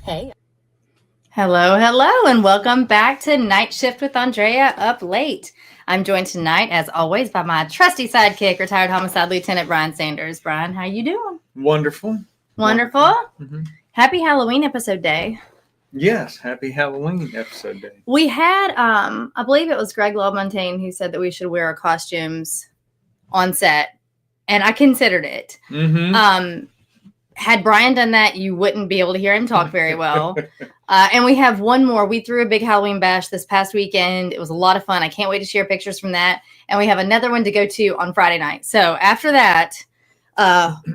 Hey. Hello, and welcome back to Night Shift with Andrea Up Late. I'm joined tonight, as always, by my trusty sidekick, retired homicide lieutenant Brian Sanders. Brian, how you doing? Wonderful. Mm-hmm. Happy Halloween episode day. Yes, happy Halloween episode day. We had, I believe it was Greg LaMontagne who said that we should wear our costumes on set, and I considered it. Mm-hmm. Had Brian done that, you wouldn't be able to hear him talk very well. And we have one more. We threw a big Halloween bash this past weekend. It was a lot of fun. I can't wait to share pictures from that. And we have another one to go to on Friday night. So after that,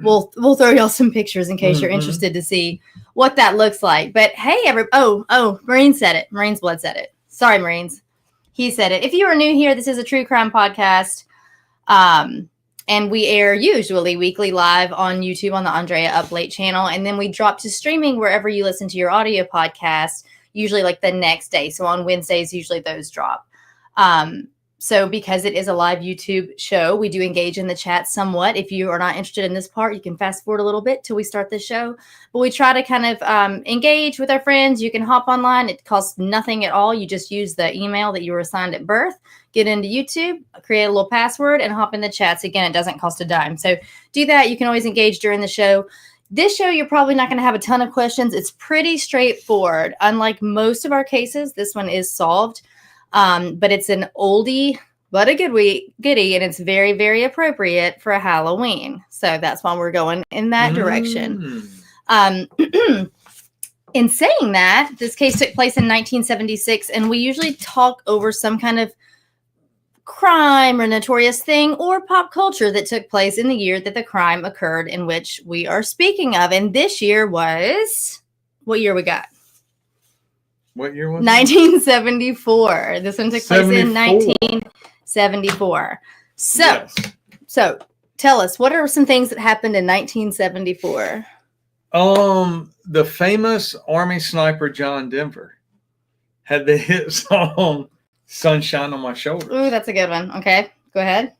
we'll throw y'all some pictures in case you're interested to see what that looks like. But hey, Marine said it. Marine's Blood said it. Sorry, Marines. He said it. If you are new here, this is a true crime podcast. And we air usually weekly live on YouTube on the Andrea Up Late channel. And then we drop to streaming wherever you listen to your audio podcast, usually like the next day. So on Wednesdays, usually those drop. So because it is a live YouTube show, we do engage in the chat somewhat. If you are not interested in this part, you can fast forward a little bit till we start the show. But we try to kind of engage with our friends. You can hop online. It costs nothing at all. You just use the email that you were assigned at birth. Get into YouTube, create a little password, and hop in the chats. Again, it doesn't cost a dime. So do that. You can always engage during the show. This show, you're probably not going to have a ton of questions. It's pretty straightforward. Unlike most of our cases, this one is solved. But it's an oldie but a goodie, and it's very, very appropriate for Halloween. So that's why we're going in that direction. In saying that, this case took place in 1976, and we usually talk over some kind of crime or notorious thing or pop culture that took place in the year that the crime occurred in which we are speaking of. And this year was, what year we got? What year was 1974. It? This one took place in 1974. So tell us, what are some things that happened in 1974? The famous Army sniper John Denver had the hit song "Sunshine on My Shoulder." Ooh, that's a good one. Okay, go ahead.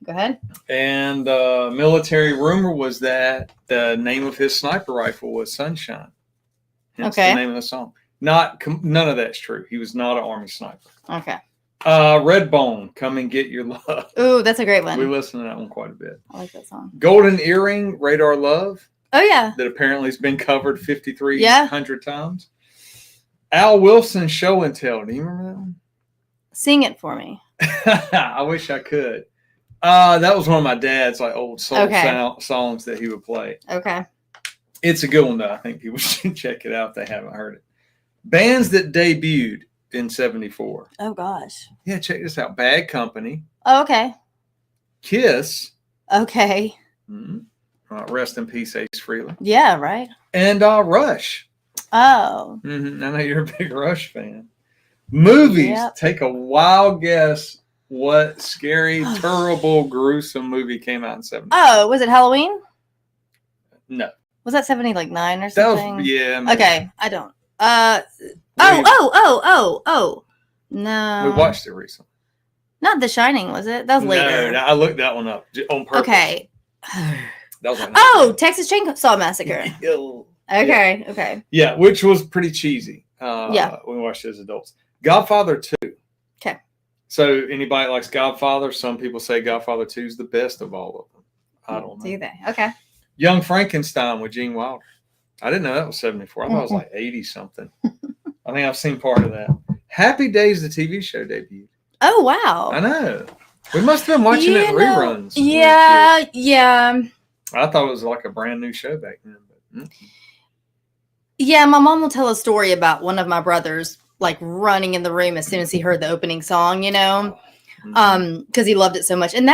And military rumor was that the name of his sniper rifle was Sunshine. Hence the name of the song. None of that's true. He was not an Army sniper. Okay. Redbone, Come and Get Your Love. Ooh, that's a great one. We listen to that one quite a bit. I like that song. Golden Earring, Radar Love. Oh, yeah. That apparently has been covered 5,300 times. Al Wilson, Show and Tell. Do you remember that one? Sing it for me. I wish I could. That was one of my dad's old soul songs that he would play. Okay. It's a good one, though. I think people should check it out if they haven't heard it. Bands that debuted in 74. Oh, gosh. Yeah, check this out. Bad Company. Oh, okay. Kiss. Okay. Mm-hmm. Rest in peace, Ace Frehley. Yeah, right. And Rush. Oh. Mm-hmm. I know you're a big Rush fan. Movies. Yep. Take a wild guess what scary, terrible, gruesome movie came out in 74. Oh, was it Halloween? No. Was that 79 or something? Yeah. Maybe. Okay, I don't. No. We watched it recently. Not The Shining, was it? That was later. No, I looked that one up on purpose. Okay. That was Texas Chainsaw Massacre. Okay. Yeah, which was pretty cheesy. When we watched it as adults. Godfather 2. Okay. So anybody likes Godfather? Some people say Godfather 2 is the best of all of them. I don't know. Do they? Okay. Young Frankenstein with Gene Wilder. I didn't know that was 74. I thought it was like 80 something. I think I've seen part of that. Happy Days, the TV show debuted. Oh, wow. I know. We must have been watching it in reruns. Yeah. I thought it was like a brand new show back then. But, Yeah, my mom will tell a story about one of my brothers running in the room as soon as he heard the opening song, because he loved it so much. And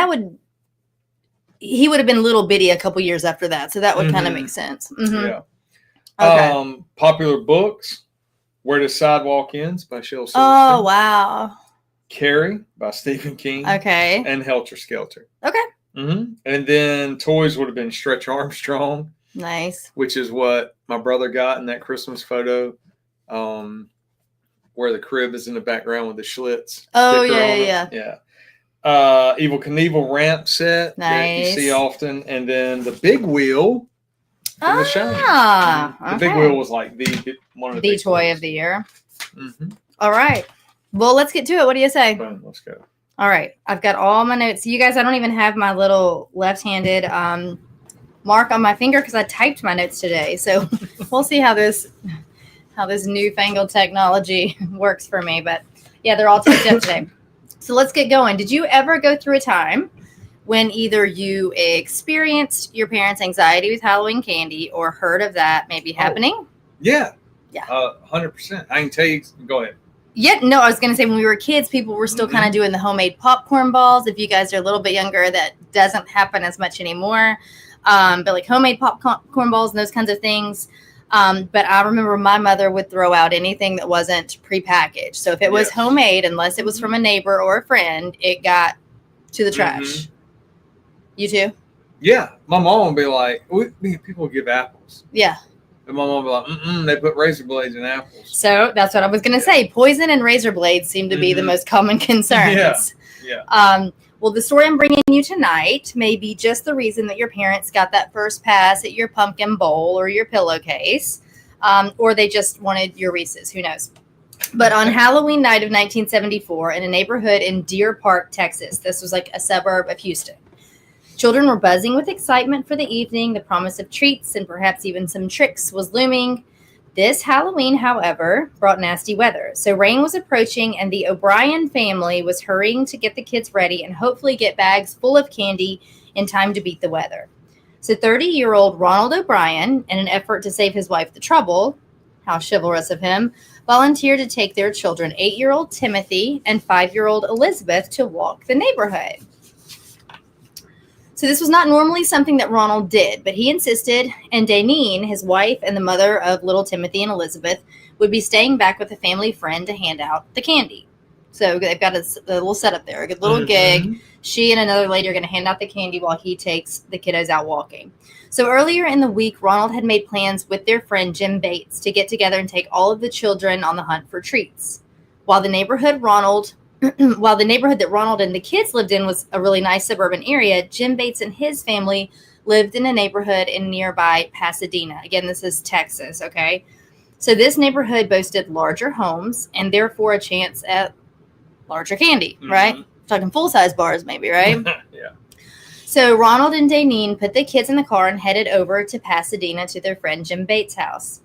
he would have been little bitty a couple years after that. So that would kind of make sense. Mm-hmm. Yeah. Okay. Popular books. Where the Sidewalk Ends by Shel Silverstein. Oh, wow. Carrie by Stephen King. Okay. And Helter Skelter. Okay. Mm-hmm. And then toys would have been Stretch Armstrong. Nice. Which is what my brother got in that Christmas photo, where the crib is in the background with the Schlitz. Oh, yeah. Evel Knievel ramp set that you see often. And then the Big Wheel from The Shining. The big wheel was like one of the toy of the year. Mm-hmm. All right. Well, let's get to it. What do you say? Fine, let's go. All right. I've got all my notes. You guys, I don't even have my little left-handed mark on my finger because I typed my notes today. So we'll see how this newfangled technology works for me. But yeah, they're all typed up today. So let's get going. Did you ever go through a time when either you experienced your parents' anxiety with Halloween candy or heard of that maybe happening? Yeah. 100%. I can tell you. Go ahead. Yeah, no, I was going to say when we were kids, people were still kind of doing the homemade popcorn balls. If you guys are a little bit younger, that doesn't happen as much anymore. But like homemade popcorn balls and those kinds of things. But I remember my mother would throw out anything that wasn't prepackaged. So if it was homemade, unless it was from a neighbor or a friend, it got to the trash. You too? Yeah. My mom would be like, people give apples. Yeah. And my mom would be like, they put razor blades in apples. So that's what I was going to say. Poison and razor blades seem to be the most common concerns. Yeah. Well, the story I'm bringing you tonight may be just the reason that your parents got that first pass at your pumpkin bowl or your pillowcase, or they just wanted your Reese's. Who knows? But on Halloween night of 1974 in a neighborhood in Deer Park, Texas, this was like a suburb of Houston, children were buzzing with excitement for the evening. The promise of treats and perhaps even some tricks was looming. This Halloween, however, brought nasty weather. So rain was approaching and the O'Bryan family was hurrying to get the kids ready and hopefully get bags full of candy in time to beat the weather. So 30-year-old Ronald O'Bryan, in an effort to save his wife the trouble, how chivalrous of him, volunteered to take their children, 8-year-old Timothy and 5-year-old Elizabeth, to walk the neighborhood. So this was not normally something that Ronald did, but he insisted, and Danine, his wife and the mother of little Timothy and Elizabeth, would be staying back with a family friend to hand out the candy. So they've got a little setup there, a good little gig. She and another lady are going to hand out the candy while he takes the kiddos out walking. So earlier in the week, Ronald had made plans with their friend Jim Bates to get together and take all of the children on the hunt for treats. While the neighborhood that Ronald and the kids lived in was a really nice suburban area, Jim Bates and his family lived in a neighborhood in nearby Pasadena. Again, this is Texas, okay? So this neighborhood boasted larger homes and therefore a chance at larger candy, right? Talking full-size bars maybe, right? Yeah. So Ronald and Danine put the kids in the car and headed over to Pasadena to their friend Jim Bates' house.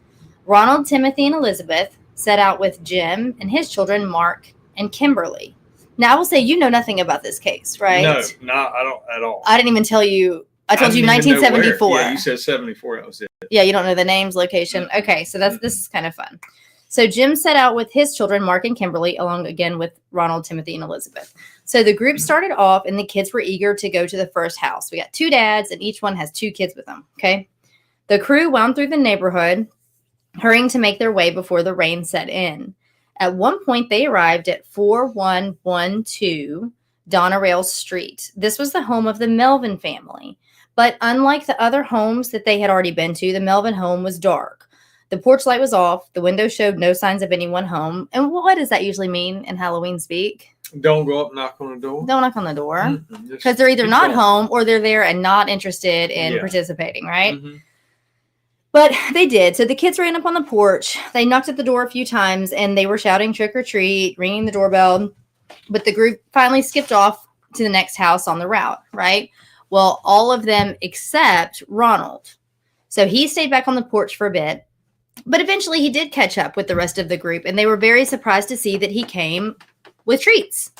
Ronald, Timothy, and Elizabeth set out with Jim and his children, Mark and Kimberly. Now, I will say you know nothing about this case, right? No, I don't at all. I didn't even tell you. I told you 1974. Yeah, you said 74. That was it. Yeah, you don't know the names, location. Okay, so this is kind of fun. So Jim set out with his children, Mark and Kimberly, along again with Ronald, Timothy, and Elizabeth. So the group started off, and the kids were eager to go to the first house. We got 2 dads, and each one has 2 kids with them, okay? The crew wound through the neighborhood, hurrying to make their way before the rain set in. At one point, they arrived at 4112 Donna Rails Street. This was the home of the Melvin family. But unlike the other homes that they had already been to, the Melvin home was dark. The porch light was off. The window showed no signs of anyone home. And what does that usually mean in Halloween speak? Don't go up, knock on the door. Don't knock on the door. Because they're either not home or they're there and not interested in participating, right? But they did. So the kids ran up on the porch. They knocked at the door a few times, and they were shouting trick or treat, ringing the doorbell. But the group finally skipped off to the next house on the route, right? Well, all of them except Ronald. So he stayed back on the porch for a bit. But eventually he did catch up with the rest of the group, and they were very surprised to see that he came with treats.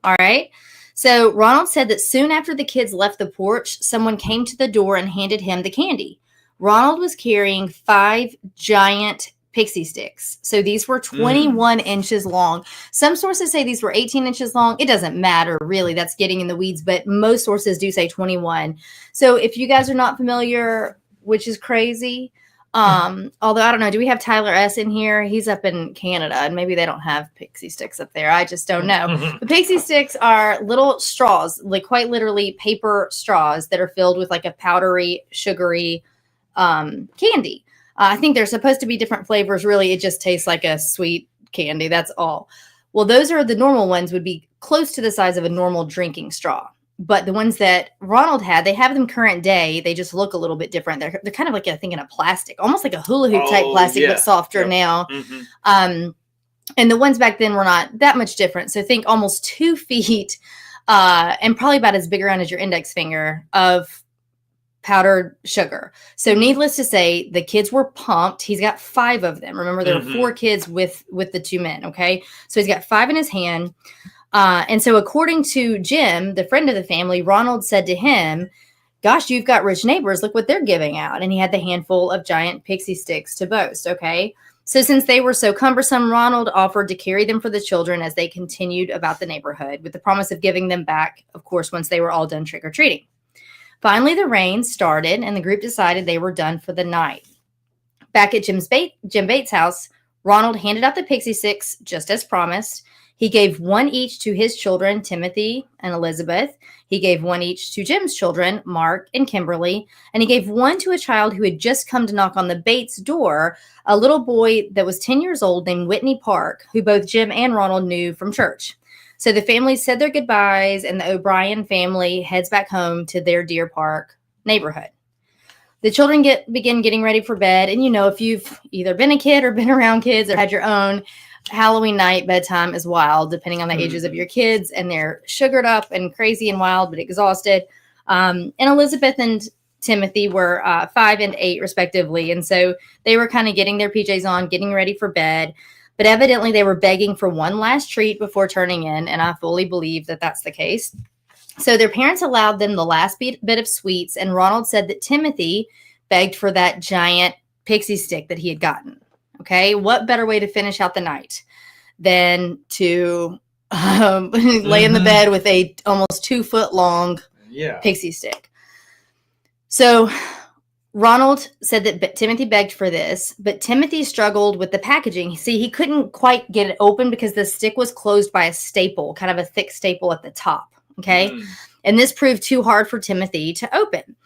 All right. So Ronald said that soon after the kids left the porch, someone came to the door and handed him the candy. Ronald was carrying 5 giant pixie sticks. So these were 21 inches long. Some sources say these were 18 inches long. It doesn't matter, really. That's getting in the weeds, but most sources do say 21. So if you guys are not familiar, which is crazy, although I don't know, do we have Tyler S. in here? He's up in Canada, and maybe they don't have pixie sticks up there. I just don't know. The pixie sticks are little straws, like quite literally paper straws that are filled with like a powdery, sugary candy. I think they're supposed to be different flavors. Really, it just tastes like a sweet candy. That's all. Well, those are the normal ones would be close to the size of a normal drinking straw. But the ones that Ronald had, they have them current day. They just look a little bit different. They're kind of like, I think, in a plastic, almost like a hula hoop type plastic, but softer now. And the ones back then were not that much different. So think almost 2 feet and probably about as big around as your index finger of powdered sugar. So needless to say, the kids were pumped. He's got 5 of them. Remember, there were 4 kids with the 2 men. Okay. So he's got 5 in his hand. And so according to Jim, the friend of the family, Ronald said to him, "Gosh, you've got rich neighbors. Look what they're giving out." And he had the handful of giant pixie sticks to boast. Okay. So since they were so cumbersome, Ronald offered to carry them for the children as they continued about the neighborhood, with the promise of giving them back, of course, once they were all done trick-or-treating. Finally, the rain started, and the group decided they were done for the night. Back at Jim Bates' house, Ronald handed out the pixie sticks just as promised. He gave 1 each to his children, Timothy and Elizabeth. He gave 1 each to Jim's children, Mark and Kimberly. And he gave 1 to a child who had just come to knock on the Bates door, a little boy that was 10 years old named Whitney Park, who both Jim and Ronald knew from church. So the families said their goodbyes, and the O'Bryan family heads back home to their Deer Park neighborhood. The children begin getting ready for bed. And, if you've either been a kid or been around kids or had your own, Halloween night bedtime is wild, depending on the ages of your kids, and they're sugared up and crazy and wild, but exhausted. And Elizabeth and Timothy were 5 and 8, respectively. And so they were kind of getting their PJs on, getting ready for bed. But evidently they were begging for one last treat before turning in, and I fully believe that that's the case. So their parents allowed them the last bit of sweets, and Ronald said that Timothy begged for that giant pixie stick that he had gotten. Okay, what better way to finish out the night than to lay in the bed with a almost 2 foot long pixie stick? So Ronald said that Timothy begged for this, but Timothy struggled with the packaging. See, he couldn't quite get it open because the stick was closed by a staple, kind of a thick staple at the top. Okay, and this proved too hard for Timothy to open.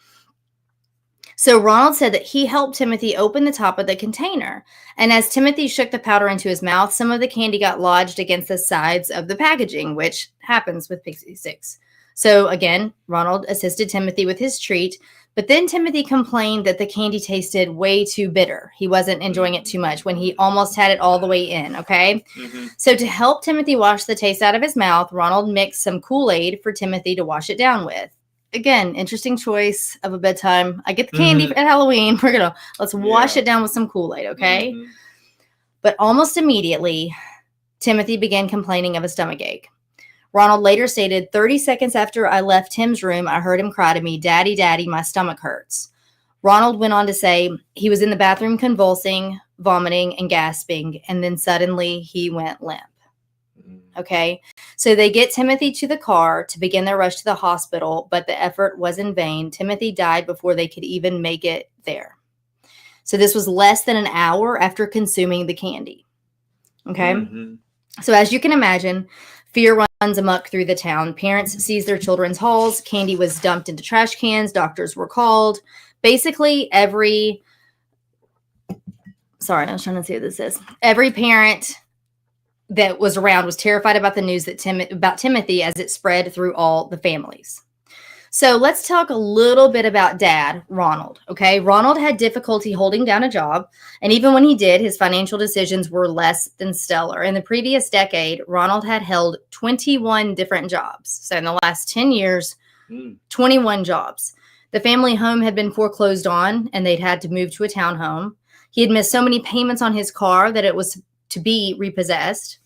So Ronald said that he helped Timothy open the top of the container. And as Timothy shook the powder into his mouth, some of the candy got lodged against the sides of the packaging, which happens with pixie sticks. So again, Ronald assisted Timothy with his treat, but then Timothy complained that the candy tasted way too bitter. He wasn't enjoying it too much when he almost had it all the way in, okay? So to help Timothy wash the taste out of his mouth, Ronald mixed some Kool-Aid for Timothy to wash it down with. Again, interesting choice of a bedtime. I get the candy at Halloween. Let's wash it down with some Kool-Aid, okay? But almost immediately, Timothy began complaining of a stomachache. Ronald later stated, 30 seconds after I left Tim's room, I heard him cry to me, "Daddy, Daddy, my stomach hurts." Ronald went on to say he was in the bathroom convulsing, vomiting, and gasping, and then suddenly he went limp. Okay, so they get Timothy to the car to begin their rush to the hospital, but the effort was in vain. Timothy died before they could even make it there. So this was less than an hour after consuming the candy. Okay, so as you can imagine, fear runs amok through the town. Parents seized their children's hauls. Candy was dumped into trash cans. Doctors were called. Basically, every parent that was around was terrified about the news about Timothy as it spread through all the families. So let's talk a little bit about Dad, Ronald. Okay, Ronald had difficulty holding down a job, and even when he did, his financial decisions were less than stellar. In the previous decade, Ronald had held 21 different jobs. So in the last 10 years, 21 jobs. The family home had been foreclosed on, and they'd had to move to a townhome. He had missed so many payments on his car that it was to be repossessed.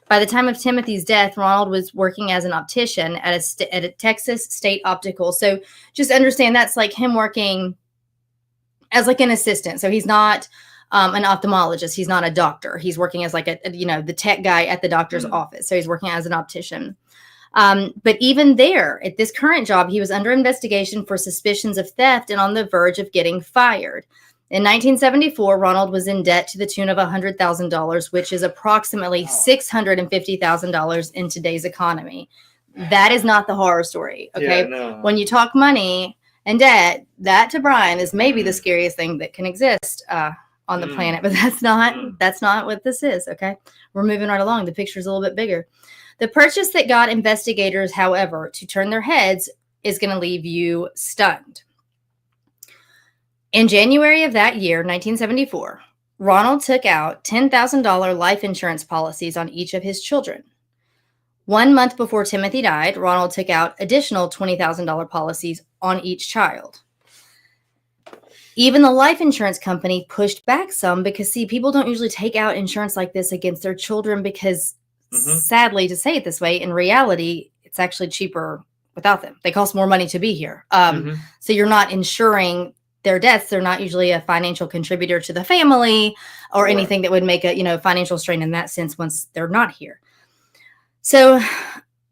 By the time of Timothy's death, Ronald was working as an optician at a Texas State Optical. So just understand that's like him working as like an assistant. So he's not an ophthalmologist. He's not a doctor. He's working as like the tech guy at the doctor's office. So he's working as an optician. But even there, at this current job, he was under investigation for suspicions of theft and on the verge of getting fired. In 1974, Ronald was in debt to the tune of $100,000, which is approximately $650,000 in today's economy. That is not the horror story, okay? When you talk money and debt, that to Brian is maybe the scariest thing that can exist on the planet, but that's not what this is, okay? We're moving right along. The picture's a little bit bigger. The purchase that got investigators, however, to turn their heads is going to leave you stunned. In January of that year, 1974, Ronald took out $10,000 life insurance policies on each of his children. 1 month before Timothy died, Ronald took out additional $20,000 policies on each child. Even the life insurance company pushed back some because, see, people don't usually take out insurance like this against their children because, sadly to say it this way, in reality, it's actually cheaper without them. They cost more money to be here. So you're not insuring their deaths. They're not usually a financial contributor to the family or anything that would make a financial strain in that sense once they're not here. So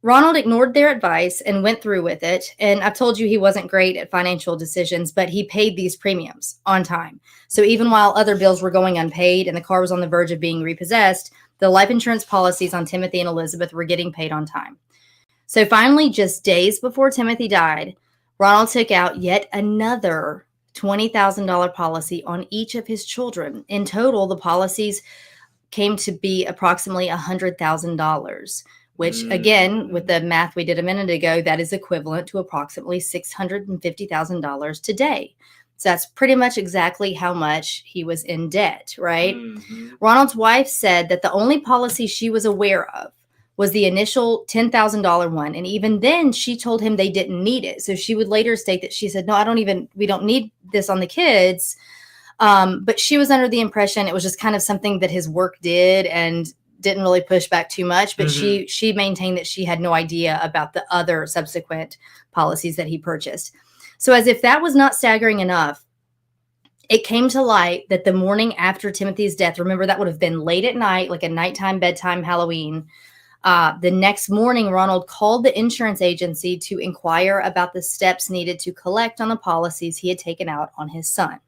Ronald ignored their advice and went through with it. And I've told you he wasn't great at financial decisions, but he paid these premiums on time. So even while other bills were going unpaid and the car was on the verge of being repossessed, the life insurance policies on Timothy and Elizabeth were getting paid on time. So finally, just days before Timothy died, Ronald took out yet another $20,000 policy on each of his children. In total, the policies came to be approximately $100,000, which again, with the math we did a minute ago, that is equivalent to approximately $650,000 today. So that's pretty much exactly how much he was in debt, right? Ronald's wife said that the only policy she was aware of was the initial $10,000 one. And even then she told him they didn't need it. So she would later state that she said, no, we don't need this on the kids. But she was under the impression it was just kind of something that his work did and didn't really push back too much. But she maintained that she had no idea about the other subsequent policies that he purchased. So as if that was not staggering enough, it came to light that the morning after Timothy's death, remember that would have been late at night, like a nighttime, bedtime, Halloween. The next morning, Ronald called the insurance agency to inquire about the steps needed to collect on the policies he had taken out on his son.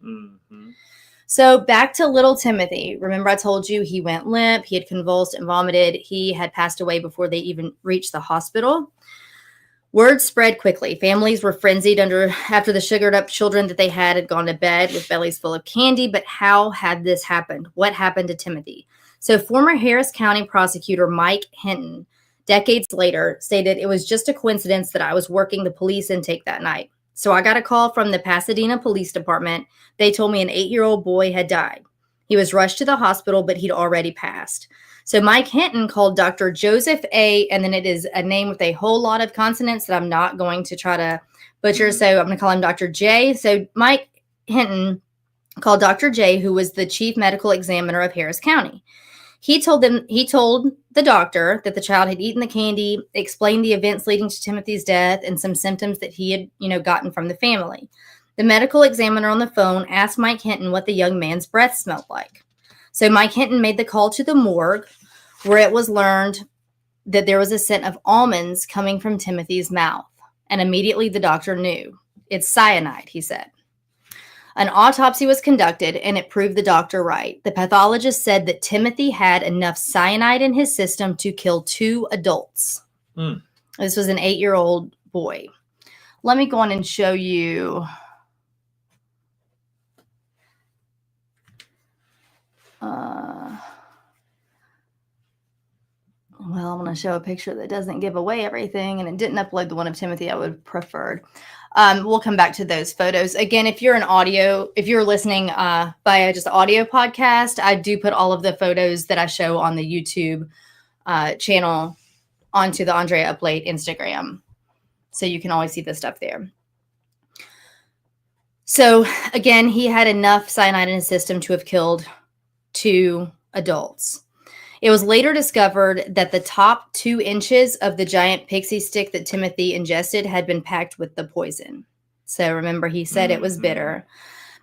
So back to little Timothy. Remember I told you he went limp, he had convulsed and vomited. He had passed away before they even reached the hospital. Word spread quickly. Families were frenzied after the sugared up children that they had gone to bed with bellies full of candy. But how had this happened? What happened to Timothy? So former Harris County prosecutor Mike Hinton, decades later, stated it was just a coincidence that I was working the police intake that night. So I got a call from the Pasadena Police Department. They told me an 8-year-old boy had died. He was rushed to the hospital, but he'd already passed. So Mike Hinton called Dr. Joseph A., and then it is a name with a whole lot of consonants that I'm not going to try to butcher. So I'm going to call him Dr. J. So Mike Hinton called Dr. J., who was the chief medical examiner of Harris County. He told the doctor that the child had eaten the candy, explained the events leading to Timothy's death, and some symptoms that he had, gotten from the family. The medical examiner on the phone asked Mike Hinton what the young man's breath smelled like. So Mike Hinton made the call to the morgue, where it was learned that there was a scent of almonds coming from Timothy's mouth. And immediately the doctor knew. It's cyanide, he said. An autopsy was conducted, and it proved the doctor right. The pathologist said that Timothy had enough cyanide in his system to kill 2 adults. This was an 8-year-old boy. Let me go on and show you. Well, I'm going to show a picture that doesn't give away everything, and it didn't upload the one of Timothy I would have preferred. We'll come back to those photos. Again, if you're listening via just audio podcast, I do put all of the photos that I show on the YouTube channel onto the Andrea Up Late Instagram. So you can always see the stuff there. So again, he had enough cyanide in his system to have killed 2 adults. It was later discovered that the top 2 inches of the giant pixie stick that Timothy ingested had been packed with the poison. So remember, he said it was bitter.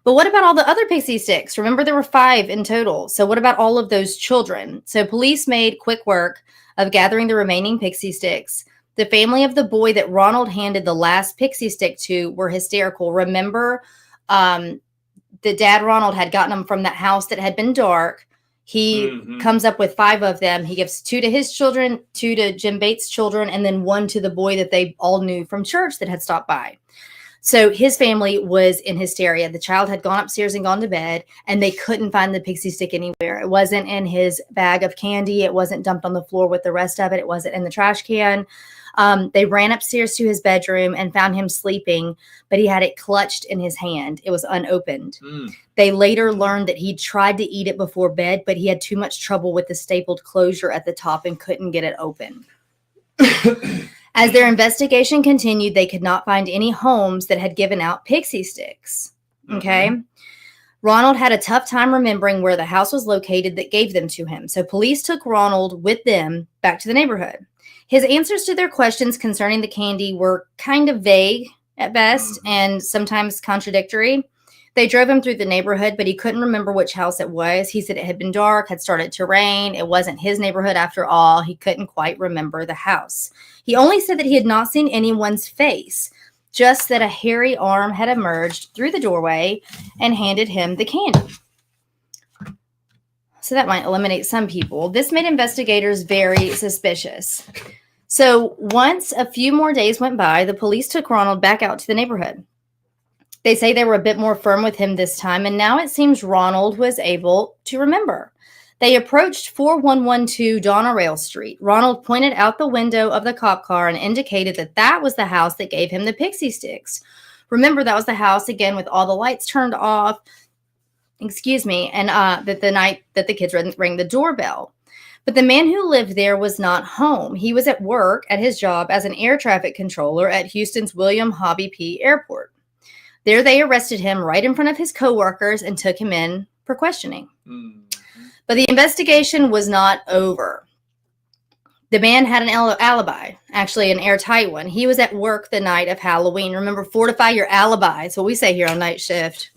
But what about all the other pixie sticks? Remember, there were 5 in total. So what about all of those children? So police made quick work of gathering the remaining pixie sticks. The family of the boy that Ronald handed the last pixie stick to were hysterical. Remember, the dad Ronald had gotten them from that house that had been dark. He comes up with 5 of them. He gives 2 to his children, 2 to Jim Bates' children, and then 1 to the boy that they all knew from church that had stopped by. So his family was in hysteria. The child had gone upstairs and gone to bed, and they couldn't find the pixie stick anywhere. It wasn't in his bag of candy. It wasn't dumped on the floor with the rest of it. It wasn't in the trash can. They ran upstairs to his bedroom and found him sleeping, but he had it clutched in his hand. It was unopened. They later learned that he tried to eat it before bed, but he had too much trouble with the stapled closure at the top and couldn't get it open. As their investigation continued, they could not find any homes that had given out pixie sticks. Okay. Ronald had a tough time remembering where the house was located that gave them to him. So police took Ronald with them back to the neighborhood. His answers to their questions concerning the candy were kind of vague at best and sometimes contradictory. They drove him through the neighborhood, but he couldn't remember which house it was. He said it had been dark, had started to rain. It wasn't his neighborhood after all. He couldn't quite remember the house. He only said that he had not seen anyone's face, just that a hairy arm had emerged through the doorway and handed him the candy. So that might eliminate some people. This made investigators very suspicious. So once a few more days went by, the police took Ronald back out to the neighborhood. They say they were a bit more firm with him this time, and now it seems Ronald was able to remember. They approached 4112 Donna Rail Street. Ronald pointed out the window of the cop car and indicated that that was the house that gave him the pixie sticks. Remember, that was the house, again, with all the lights turned off, and that the night that the kids rang the doorbell. But the man who lived there was not home. He was at work at his job as an air traffic controller at Houston's William Hobby P. Airport. There they arrested him right in front of his coworkers and took him in for questioning. But the investigation was not over. The man had an alibi, actually an airtight one. He was at work the night of Halloween. Remember, fortify your alibi. That's what we say here on night shift.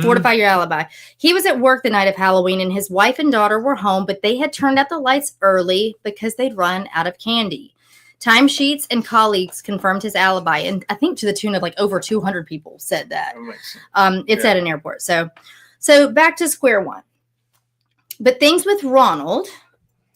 Fortify your alibi. He was at work the night of Halloween, and his wife and daughter were home, but they had turned out the lights early because they'd run out of candy. Timesheets and colleagues confirmed his alibi, and I think to the tune of like over 200 people said that. It's at an airport. So back to square one. But things with Ronald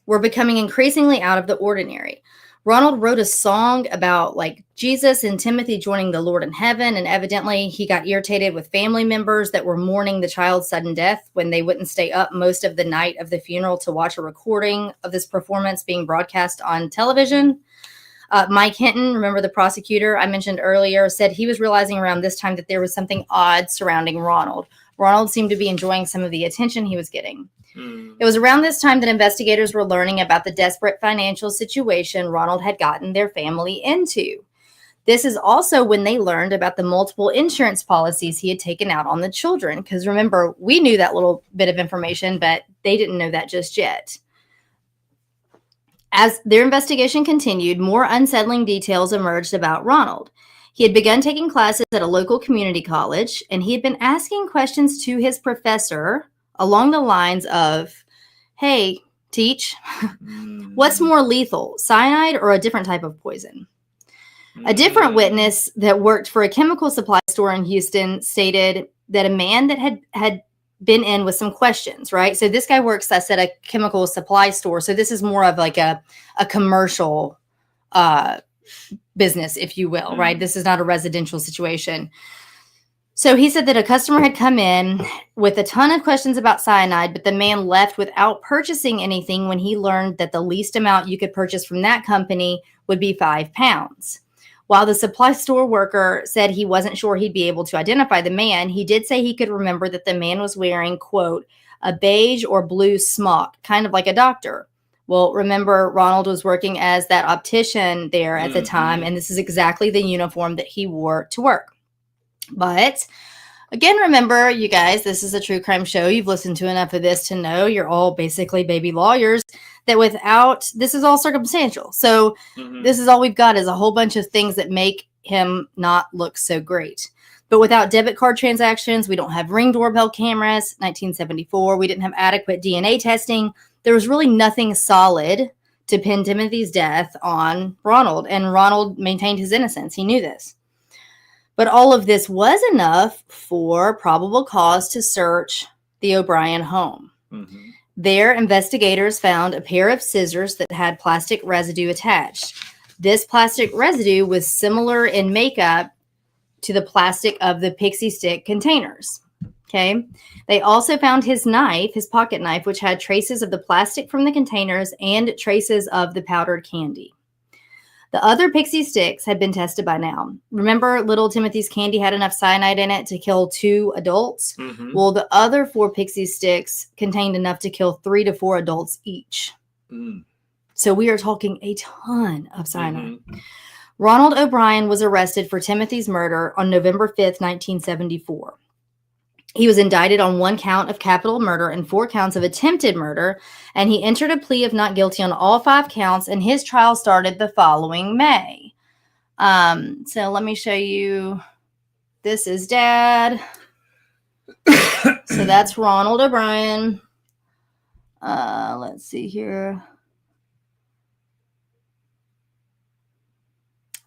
were becoming increasingly out of the ordinary. Ronald wrote a song about like Jesus and Timothy joining the Lord in heaven, and evidently he got irritated with family members that were mourning the child's sudden death when they wouldn't stay up most of the night of the funeral to watch a recording of this performance being broadcast on television. Mike Hinton, remember the prosecutor I mentioned earlier, said he was realizing around this time that there was something odd surrounding Ronald. Ronald seemed to be enjoying some of the attention he was getting. It was around this time that investigators were learning about the desperate financial situation Ronald had gotten their family into. This is also when they learned about the multiple insurance policies he had taken out on the children. Because remember, we knew that little bit of information, but they didn't know that just yet. As their investigation continued, more unsettling details emerged about Ronald. He had begun taking classes at a local community college, and he had been asking questions to his professor along the lines of, "Hey, teach, what's more lethal, cyanide or a different type of poison?" A different witness that worked for a chemical supply store in Houston stated that a man that had been in with some questions, right? So this guy works, I said, a chemical supply store. So this is more of like a commercial business, if you will, right? This is not a residential situation. So he said that a customer had come in with a ton of questions about cyanide, but the man left without purchasing anything when he learned that the least amount you could purchase from that company would be 5 pounds. While the supply store worker said he wasn't sure he'd be able to identify the man, he did say he could remember that the man was wearing, quote, a beige or blue smock, kind of like a doctor. Well, remember, Ronald was working as that optician there at the time, and this is exactly the uniform that he wore to work. But again, remember, you guys, this is a true crime show. You've listened to enough of this to know you're all basically baby lawyers, that without, this is all circumstantial. So this is all we've got is a whole bunch of things that make him not look so great. But without debit card transactions, we don't have Ring doorbell cameras, 1974. We didn't have adequate DNA testing. There was really nothing solid to pin Timothy's death on Ronald. And Ronald maintained his innocence. He knew this. But all of this was enough for probable cause to search the O'Bryan home. There, investigators found a pair of scissors that had plastic residue attached. This plastic residue was similar in makeup to the plastic of the pixie stick containers. Okay. They also found his knife, his pocket knife, which had traces of the plastic from the containers and traces of the powdered candy. The other pixie sticks had been tested by now. Remember, little Timothy's candy had enough cyanide in it to kill 2 adults? Mm-hmm. Well, the other 4 pixie sticks contained enough to kill 3 to 4 adults each. So we are talking a ton of cyanide. Ronald O'Bryan was arrested for Timothy's murder on November 5th, 1974. He was indicted on 1 count of capital murder and 4 counts of attempted murder, and he entered a plea of not guilty on all 5 counts, and his trial started the following May. So let me show you. This is Dad. So that's Ronald O'Bryan. Let's see here.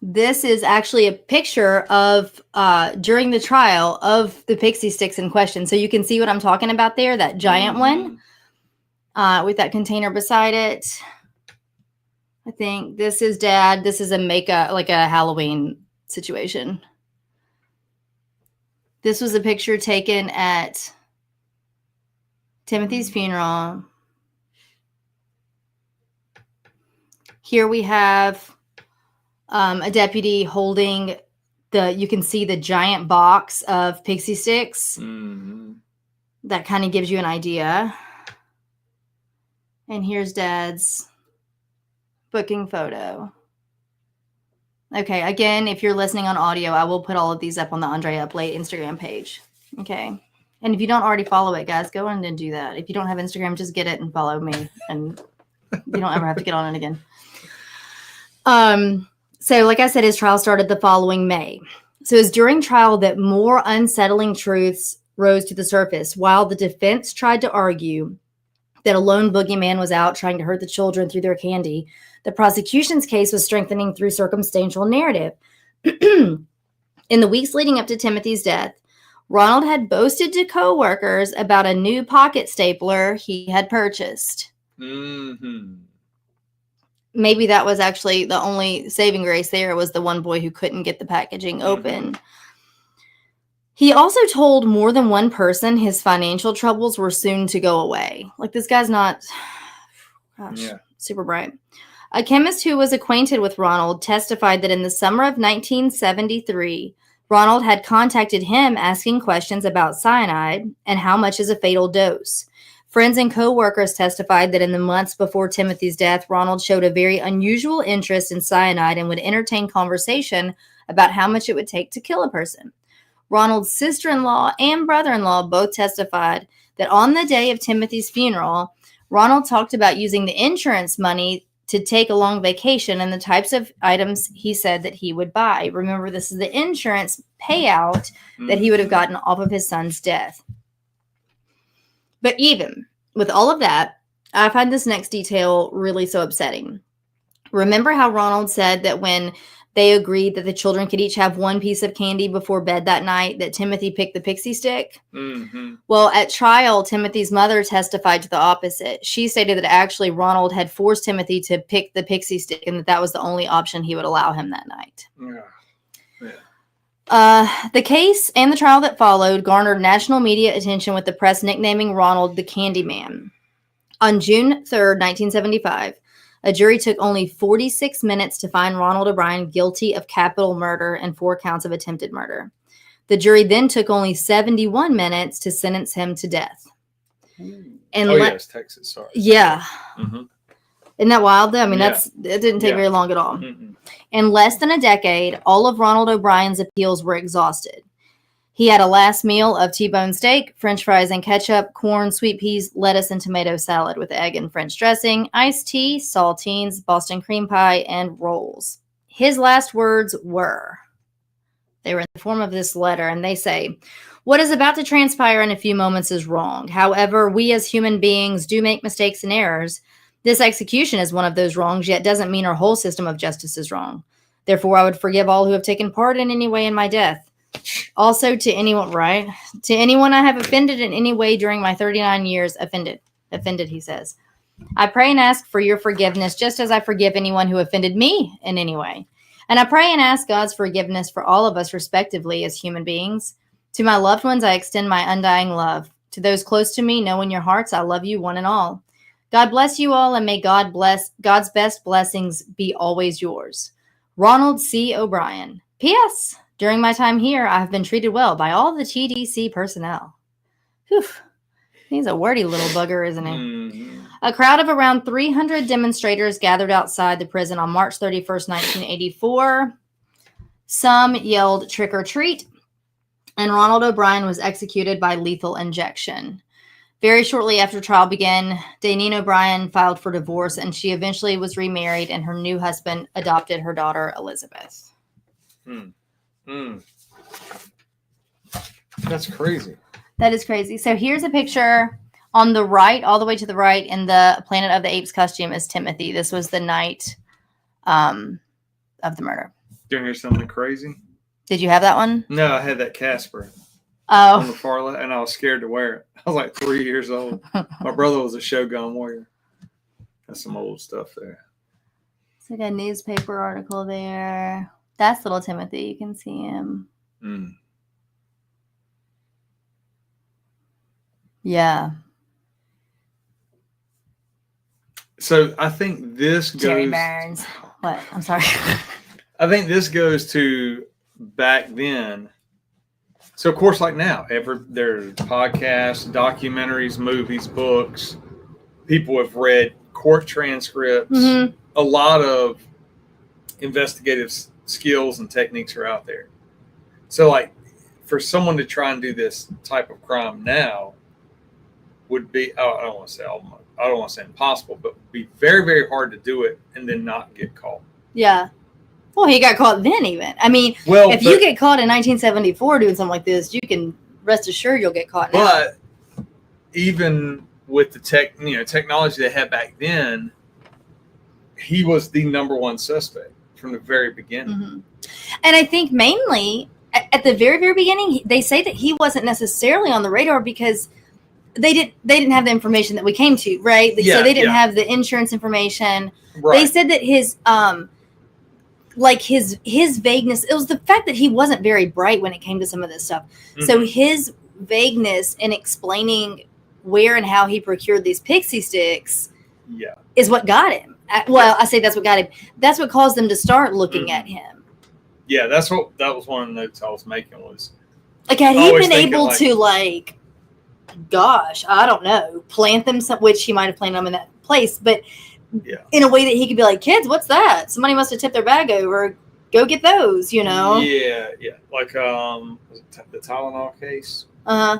This is actually a picture of during the trial of the pixie sticks in question. So you can see what I'm talking about there, that giant one with that container beside it. I think this is Dad. This is a makeup, like a Halloween situation. This was a picture taken at Timothy's funeral. Here we have a deputy holding you can see the giant box of pixie sticks. That kind of gives you an idea. And here's Dad's booking photo. Okay, again, if you're listening on audio, I will put all of these up on the Andrea Up Late Instagram page. Okay. And if you don't already follow it, guys, go on and do that. If you don't have Instagram, just get it and follow me. And you don't ever have to get on it again. So like I said, his trial started the following May. So it was during trial that more unsettling truths rose to the surface. While the defense tried to argue that a lone boogeyman was out trying to hurt the children through their candy, the prosecution's case was strengthening through circumstantial narrative. In the weeks leading up to Timothy's death, Ronald had boasted to co-workers about a new pocket stapler he had purchased. Maybe that was actually the only saving grace there, was the one boy who couldn't get the packaging open. He also told more than one person his financial troubles were soon to go away. Like, this guy's not, super bright. A chemist who was acquainted with Ronald testified that in the summer of 1973, Ronald had contacted him asking questions about cyanide and how much is a fatal dose. Friends and co-workers testified that in the months before Timothy's death, Ronald showed a very unusual interest in cyanide and would entertain conversation about how much it would take to kill a person. Ronald's sister-in-law and brother-in-law both testified that on the day of Timothy's funeral, Ronald talked about using the insurance money to take a long vacation and the types of items he said that he would buy. Remember, this is the insurance payout that he would have gotten off of his son's death. But even with all of that, I find this next detail really so upsetting. Remember how Ronald said that when they agreed that the children could each have 1 piece of candy before bed that night, that Timothy picked the pixie stick? Well, at trial, Timothy's mother testified to the opposite. She stated that actually Ronald had forced Timothy to pick the pixie stick and that was the only option he would allow him that night. The case and the trial that followed garnered national media attention, with the press nicknaming Ronald the Candyman. On June 3rd, 1975, a jury took only 46 minutes to find Ronald O'Bryan guilty of capital murder and 4 counts of attempted murder. The jury then took only 71 minutes to sentence him to death. And yes, Texas. Sorry. Yeah. Isn't that wild, though? I mean, it didn't take very long at all. In less than a decade, all of Ronald O'Brien's appeals were exhausted. He had a last meal of T-bone steak, French fries and ketchup, corn, sweet peas, lettuce, and tomato salad with egg and French dressing, iced tea, saltines, Boston cream pie, and rolls. His last words they were in the form of this letter, and they say, "What is about to transpire in a few moments is wrong. However, we as human beings do make mistakes and errors. This execution is one of those wrongs, yet doesn't mean our whole system of justice is wrong. Therefore, I would forgive all who have taken part in any way in my death. Also, to anyone, to anyone I have offended in any way during my 39 years, offended, he says. I pray and ask for your forgiveness, just as I forgive anyone who offended me in any way. And I pray and ask God's forgiveness for all of us respectively as human beings. To my loved ones, I extend my undying love. To those close to me, know in your hearts I love you one and all. God bless you all, and may God's best blessings be always yours. Ronald C. O'Bryan. P.S. During my time here, I have been treated well by all the TDC personnel. Whew. He's a wordy little bugger, isn't he? Mm-hmm. A crowd of around 300 demonstrators gathered outside the prison on March 31st, 1984. Some yelled trick or treat, and Ronald O'Bryan was executed by lethal injection. Very shortly after trial began, Daneen O'Bryan filed for divorce, and she eventually was remarried, and her new husband adopted her daughter, Elizabeth. That's crazy. That is crazy. So here's a picture on the right, all the way to the right, in the Planet of the Apes costume is Timothy. This was the night of the murder. Do you hear something crazy? Did you have that one? No, I had that Casper on the Oh, far left, and I was scared to wear it. I was like 3 years old. My brother was a Shogun warrior. That's some old stuff there. it's like a newspaper article there. That's little Timothy. You can see him. Mm. Yeah. So I think this goes. Jerry Burns. What? I'm sorry. I think this goes to back then. So of course, like now, there's podcasts, documentaries, movies, books. People have read court transcripts. Mm-hmm. A lot of investigative skills and techniques are out there. So, like, for someone to try and do this type of crime now would be, I don't want to say impossible, but would be very, very hard to do it and then not get caught. Yeah. Well, he got caught then even. I mean, if you get caught in 1974 doing something like this, you can rest assured you'll get caught now. But even with the technology they had back then, he was the number one suspect from the very beginning. Mm-hmm. And I think mainly at the very, very beginning, they say that he wasn't necessarily on the radar because they didn't have the information that we came to, right? Yeah, so they didn't have the insurance information. Right. They said that his vagueness, it was the fact that he wasn't very bright when it came to some of this stuff. Mm-hmm. So his vagueness in explaining where and how he procured these pixie sticks is what got him. Well, I say that's what got him. That's what caused them to start looking at him. Yeah, that was one of the notes I was making was. Like, had he been able to, gosh, I don't know, plant them, which he might have planted them in that place, but in a way that he could be like, kids, what's that? Somebody must have tipped their bag over. Go get those, you know? Yeah. Like, was it the Tylenol case? Uh-huh.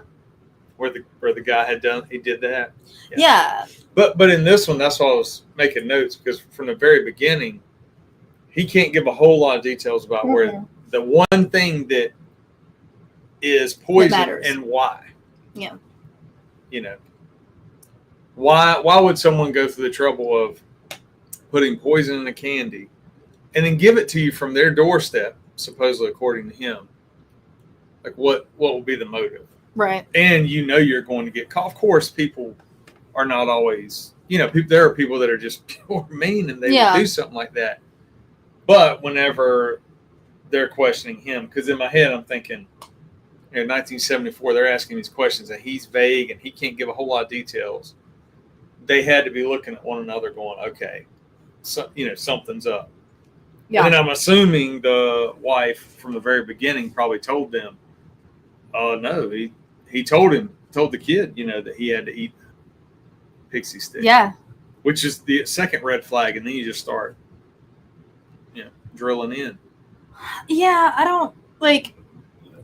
Where the guy did that. Yeah. But in this one, that's why I was making notes, because from the very beginning, he can't give a whole lot of details about where the one thing that is poison and why. Yeah. You know, why would someone go through the trouble of putting poison in a candy and then give it to you from their doorstep, supposedly according to him? Like, what will be the motive? Right. And you're going to get caught. Of course, people are not always, there are people that are just pure mean and they will do something like that. But whenever they're questioning him, because in my head I'm thinking, in 1974, they're asking these questions and he's vague and he can't give a whole lot of details. They had to be looking at one another going, okay, so, something's up. Yeah. And then I'm assuming the wife from the very beginning probably told them, no, he told the kid, that he had to eat pixie stick. Yeah. Which is the second red flag. And then you just start, drilling in. Yeah. I don't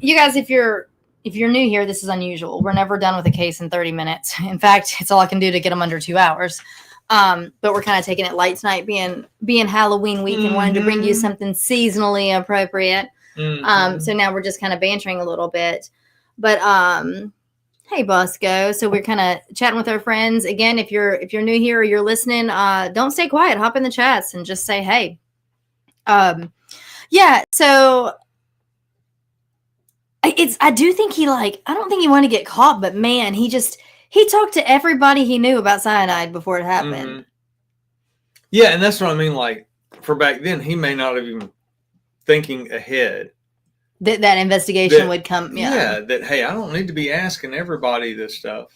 you guys, if you're new here, this is unusual. We're never done with a case in 30 minutes. In fact, it's all I can do to get them under 2 hours. But we're kind of taking it light tonight, being Halloween week, and wanting to bring you something seasonally appropriate. Mm-hmm. So now we're just kind of bantering a little bit. But hey, Bosco. So we're kind of chatting with our friends. Again, if you're new here or you're listening, don't stay quiet. Hop in the chats and just say hey. Yeah. So I do think I don't think he wanted to get caught, but man, he talked to everybody he knew about cyanide before it happened. Mm-hmm. Yeah, and that's what I mean. Like, for back then, he may not have even thinking ahead. That investigation would come. Yeah. That, hey, I don't need to be asking everybody this stuff,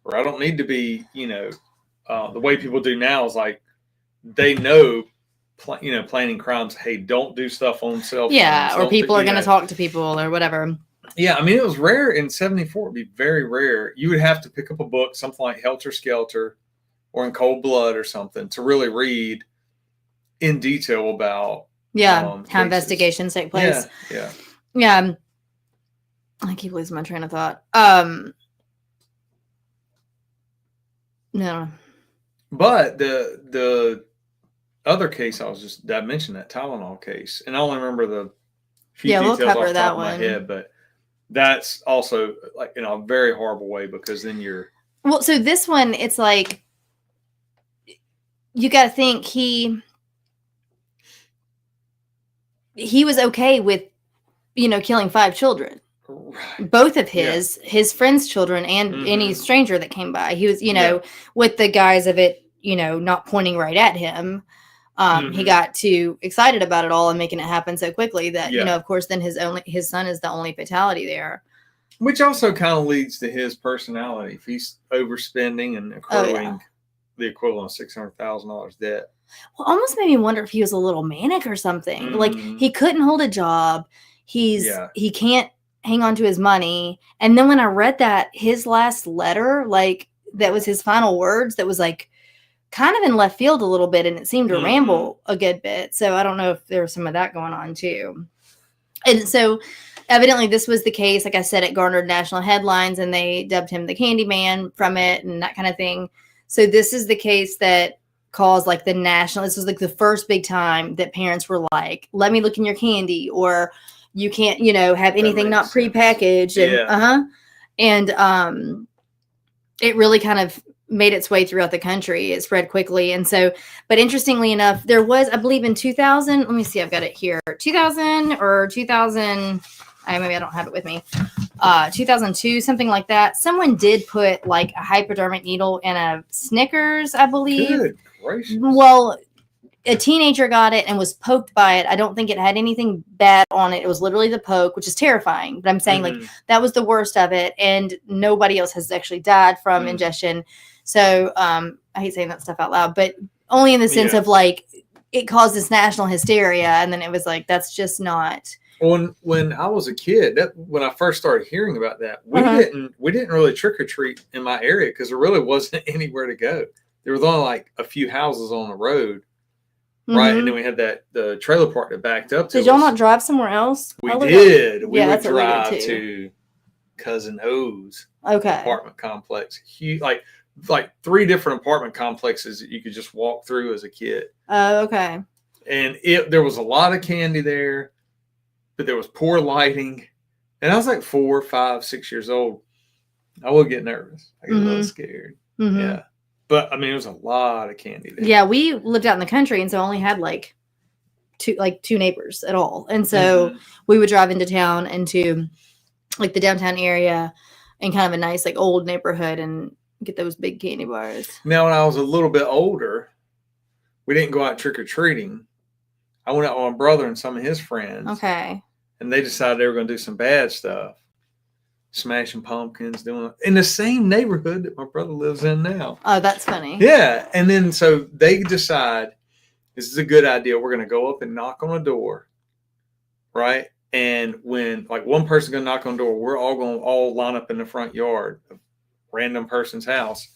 or I don't need to be, the way people do now is like, they know planning crimes. Hey, don't do stuff on cell phones. Yeah, or people are going to talk to people or whatever. Yeah, I mean, it was rare in 74. It'd be very rare. You would have to pick up a book, something like Helter Skelter or In Cold Blood or something, to really read in detail about how investigations take place. Yeah. I keep losing my train of thought. No. But the other case I mentioned that Tylenol case, and I only remember the few details off the top of my head, but that's also like in a very horrible way, because then you're so this one, it's like you got to think he was okay with killing 5 children. Right. Both of his friends' children and any stranger that came by. He was, with the guise of it, not pointing right at him. He got too excited about it all and making it happen so quickly that, of course, then his son is the only fatality there. Which also kind of leads to his personality. If he's overspending and accruing the equivalent of $600,000 debt. Well, almost made me wonder if he was a little manic or something. Like, he couldn't hold a job. He can't hang on to his money. And then when I read that, his last letter, like, that was his final words, that was like kind of in left field a little bit, and it seemed to ramble a good bit. So I don't know if there was some of that going on too. And so evidently this was the case. Like I said, it garnered national headlines, and they dubbed him the Candyman from it and that kind of thing. So this is the case that caused like this was like the first big time that parents were like, let me look in your candy, or you can't, have anything not prepackaged. And it really kind of made its way throughout the country. It spread quickly. And so, but interestingly enough, there was, I believe in 2000, let me see, I've got it here, 2000 or 2000, maybe I don't have it with me, 2002, something like that. Someone did put like a hypodermic needle in a Snickers, I believe. Good gracious. Well, a teenager got it and was poked by it. I don't think it had anything bad on it. It was literally the poke, which is terrifying. But I'm saying like that was the worst of it. And nobody else has actually died from ingestion. So I hate saying that stuff out loud, but only in the sense of like it caused this national hysteria. And then it was like, that's just not. When I was a kid, when I first started hearing about that, we didn't really trick or treat in my area because there really wasn't anywhere to go. There was only like a few houses on the road. Right, and then we had the trailer park that backed up to us. Did y'all not drive somewhere else? We did. We would drive to Cousin O's apartment complex. Huge, like 3 different apartment complexes that you could just walk through as a kid. Oh, okay. And there was a lot of candy there, but there was poor lighting. And I was like 4, 5, 6 years old. I would get nervous. I get a little scared. Yeah. But I mean, it was a lot of candy there. Yeah, we lived out in the country, and so only had like two neighbors at all. And so we would drive into town, into like the downtown area, and kind of a nice like old neighborhood, and get those big candy bars. Now, when I was a little bit older, we didn't go out trick or treating. I went out with my brother and some of his friends. Okay. And they decided they were going to do some bad stuff. Smashing pumpkins, doing in the same neighborhood that my brother lives in now. Oh, that's funny. Yeah. And then so they decide this is a good idea. We're going to go up and knock on a door. Right. And when like one person's going to knock on the door, we're all going to all line up in the front yard of a random person's house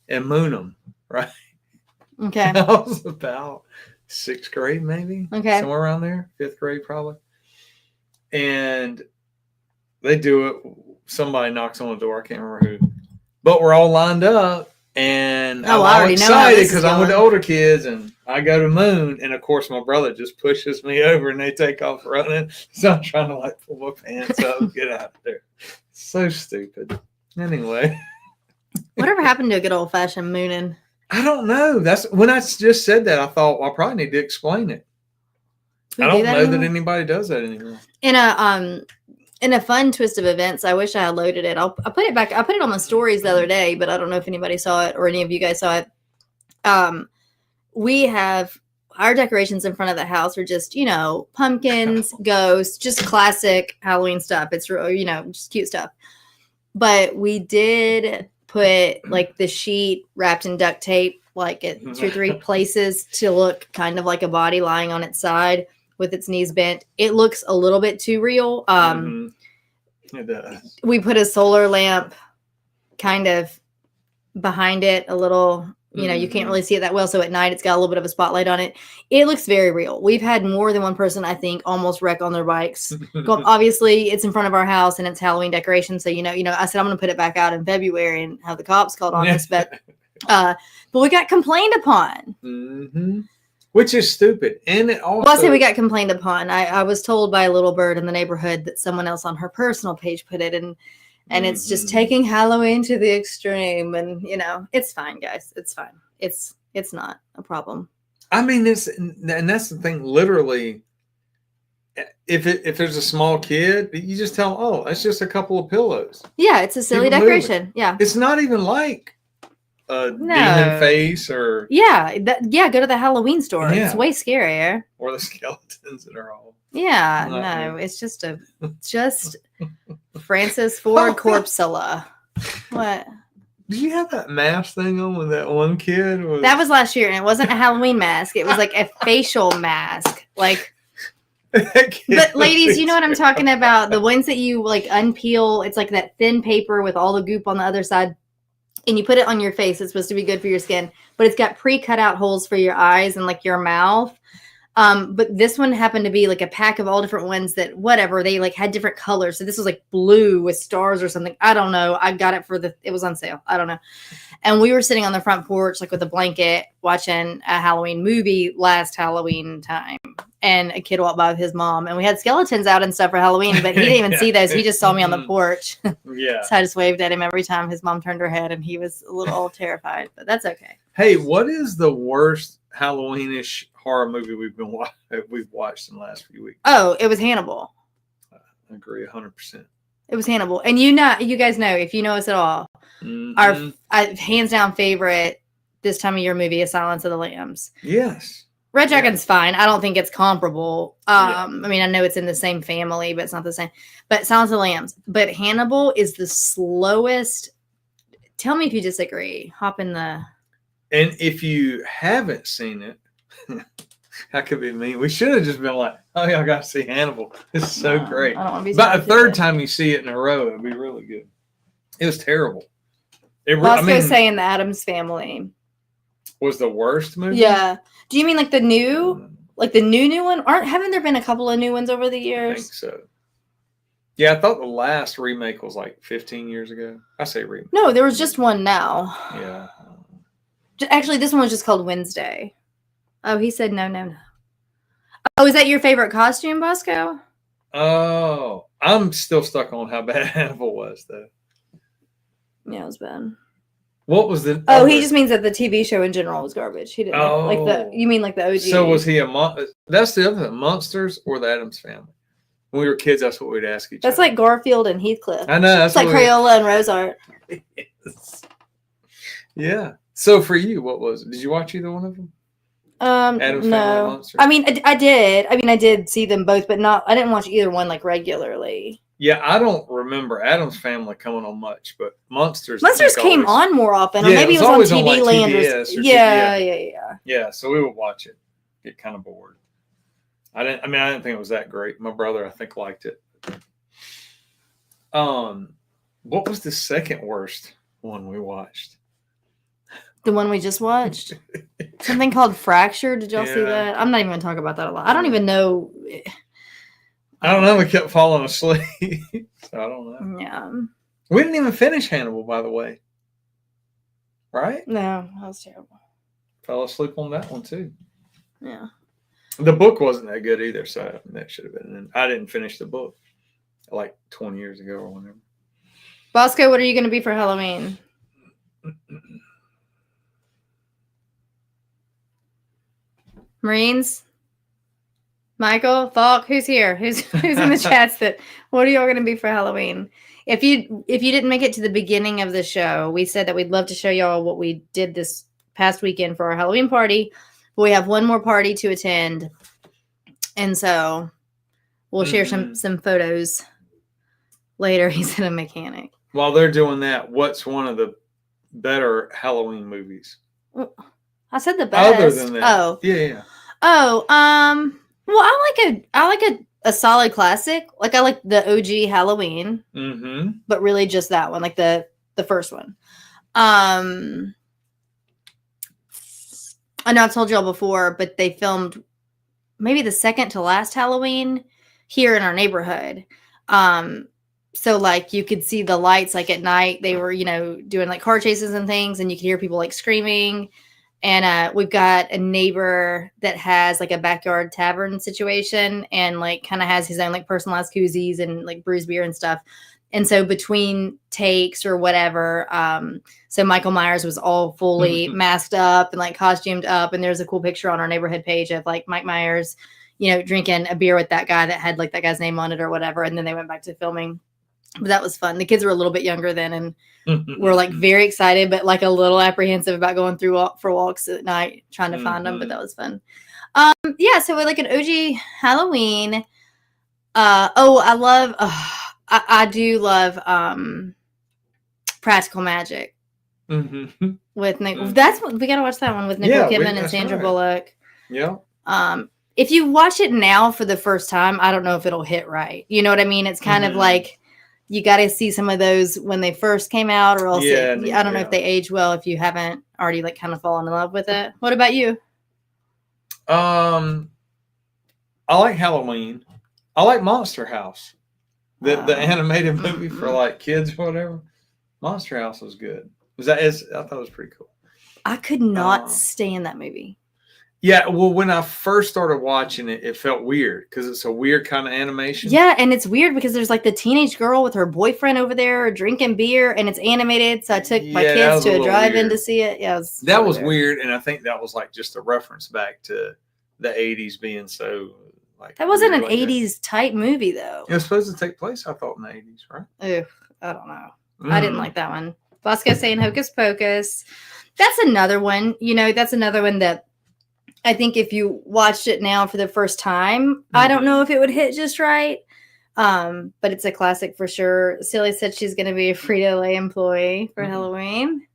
and moon them. Right. Okay. And I was about 6th grade, maybe. Okay. Somewhere around there. 5th grade, probably. And they do it. Somebody knocks on the door. I can't remember who. But we're all lined up. And I'm all excited because I'm with the older kids. And I go to moon. And, of course, my brother just pushes me over. And they take off running. So I'm trying to, like, pull my pants up and get out of there. So stupid. Anyway. Whatever happened to a good old-fashioned mooning? I don't know. That's when I just said that, I thought, well, I probably need to explain it. I don't know that anybody does that anymore. In a fun twist of events, I wish I had loaded it. I'll put it back. I put it on the stories the other day, but I don't know if anybody saw it or any of you guys saw it. We have our decorations in front of the house are just, pumpkins, ghosts, just classic Halloween stuff. It's real, just cute stuff. But we did put like the sheet wrapped in duct tape like at 2 or 3 places to look kind of like a body lying on its side with its knees bent. It looks a little bit too real. It does. We put a solar lamp kind of behind it a little. You can't really see it that well. So at night, it's got a little bit of a spotlight on it. It looks very real. We've had more than one person, I think, almost wreck on their bikes. Obviously, it's in front of our house and it's Halloween decoration. So, I said I'm going to put it back out in February and have the cops called on us. But we got complained upon. Which is stupid. And it also... Well, I say we got complained upon. I was told by a little bird in the neighborhood that someone else on her personal page put it in. And it's just taking Halloween to the extreme. And, it's fine, guys. It's fine. It's not a problem. I mean, and that's the thing. Literally, if there's a small kid, you just tell them, oh, it's just a couple of pillows. Yeah, it's a silly decoration. Yeah. It's not even like a demon face or... Yeah, go to the Halloween store. Yeah. It's way scarier. Or the skeletons that are all... Yeah, no, it's just Francis Ford Corpsella. What? Did you have that mask thing on with that one kid? That was last year, and it wasn't a Halloween mask. It was like a facial mask. Like, but ladies, you know what I'm talking about? The ones that you like unpeel. It's like that thin paper with all the goop on the other side, and you put it on your face. It's supposed to be good for your skin, but it's got pre-cut out holes for your eyes and like your mouth. But this one happened to be like a pack of all different ones that whatever, they like had different colors. So this was like blue with stars or something. I don't know. I got it it was on sale. I don't know. And we were sitting on the front porch, like with a blanket watching a Halloween movie last Halloween time. And a kid walked by with his mom and we had skeletons out and stuff for Halloween, but he didn't even see those. He just saw me on the porch. Yeah. So I just waved at him every time his mom turned her head and he was a little terrified, but that's okay. Hey, what is the worst Halloweenish horror movie we've watched in the last few weeks? Oh, it was Hannibal. I agree 100%. It was Hannibal. And you guys know, if you know us at all, our hands down favorite this time of year movie is Silence of the Lambs. Yes. Red Dragon's fine. I don't think it's comparable. I mean, I know it's in the same family, but it's not the same. But Silence of the Lambs. But Hannibal is the slowest. Tell me if you disagree. Hop in the... And if you haven't seen it, that could be me. We should have just been like, oh, yeah, I got to see Hannibal. It's so great. I don't want to be About a third time you see it in a row, it'd be really good. It was terrible. Bosco's saying the Addams Family was the worst movie? Yeah. Do you mean like the new one? Haven't there been a couple of new ones over the years? I think so. Yeah, I thought the last remake was like 15 years ago. I say remake. No, there was just one now. Yeah. Actually, this one was just called Wednesday. Oh, he said no. Oh, is that your favorite costume, Bosco? Oh, I'm still stuck on how bad Hannibal was, though. Yeah, it was bad. What was the... Oh, he just means that the TV show in general was garbage. He didn't you mean like the OG? So was he that's the other thing, Monsters or the Addams Family? When we were kids, that's what we'd ask each other. That's like Garfield and Heathcliff. I know. It's like Crayola and Rosart. Yes. Yeah. So for you, what was it? Did you watch either one of them? Addams no. Family, Monsters? I mean, I did. I mean, I did see them both, but I didn't watch either one like regularly. Yeah, I don't remember Addams Family coming on much, but Monsters came on more often, or maybe it was on TV Land. Yeah, so we would watch it. Get kind of bored. I didn't think it was that great. My brother, I think, liked it. What was the second worst one we watched? The one we just watched? Something called Fracture. Did y'all see that? I'm not even going to talk about that a lot. I don't even know. I don't know. We kept falling asleep. So I don't know. Yeah. We didn't even finish Hannibal, by the way. Right? No, that was terrible. Fell asleep on that one, too. Yeah. The book wasn't that good either, so that should have been. And I didn't finish the book like 20 years ago or whatever. Bosco, what are you going to be for Halloween? Marines? Michael? Falk? Who's here? Who's in the chats what are y'all going to be for Halloween? If you didn't make it to the beginning of the show, we said that we'd love to show y'all what we did this past weekend for our Halloween party. But we have one more party to attend. And so we'll share some photos later. He said a mechanic. While they're doing that, what's one of the better Halloween movies? I said the best. Other than that. Oh. Yeah. Oh, well, I like a solid classic. Like I like the OG Halloween. Mm-hmm. But really just that one, like the first one. I know I've told y'all before, but they filmed maybe the second to last Halloween here in our neighborhood. So like you could see the lights like at night. They were, doing like car chases and things, and you could hear people like screaming. And we've got a neighbor that has like a backyard tavern situation and like kind of has his own like personalized koozies and like brews beer and stuff. And so between takes or whatever, so Michael Myers was all fully masked up and like costumed up. And there's a cool picture on our neighborhood page of like Mike Myers, drinking a beer with that guy that had like that guy's name on it or whatever. And then they went back to filming. But that was fun. The kids were a little bit younger then and were like very excited, but like a little apprehensive about going for walks at night, trying to find them. But that was fun. Yeah. So like an OG Halloween. I do love Practical Magic with Nick. That's what we gotta watch that one with Nicole Kidman and Sandra Bullock. Yeah. If you watch it now for the first time, I don't know if it'll hit right. You know what I mean? It's kind of like you got to see some of those when they first came out, or else I don't know if they age well if you haven't already like kind of fallen in love with it. What about you? I like Halloween. I like Monster House. The animated movie for like kids or whatever. Monster House was good. I thought it was pretty cool. I could not stand that movie. Yeah, well, when I first started watching it, it felt weird because it's a weird kind of animation. Yeah, and it's weird because there's like the teenage girl with her boyfriend over there drinking beer, and it's animated. So I took my kids to a drive-in to see it. Yeah, that was weird, and I think that was like just a reference back to the 80s being so like. That wasn't an 80s type movie though. It was supposed to take place, I thought, in the 80s, right? Ugh, I don't know. I didn't like that one. Bosco saying Hocus Pocus. That's another one. That's another one that I think if you watched it now for the first time, I don't know if it would hit just right. But it's a classic for sure. Silly said she's going to be a Frito-Lay employee for Halloween.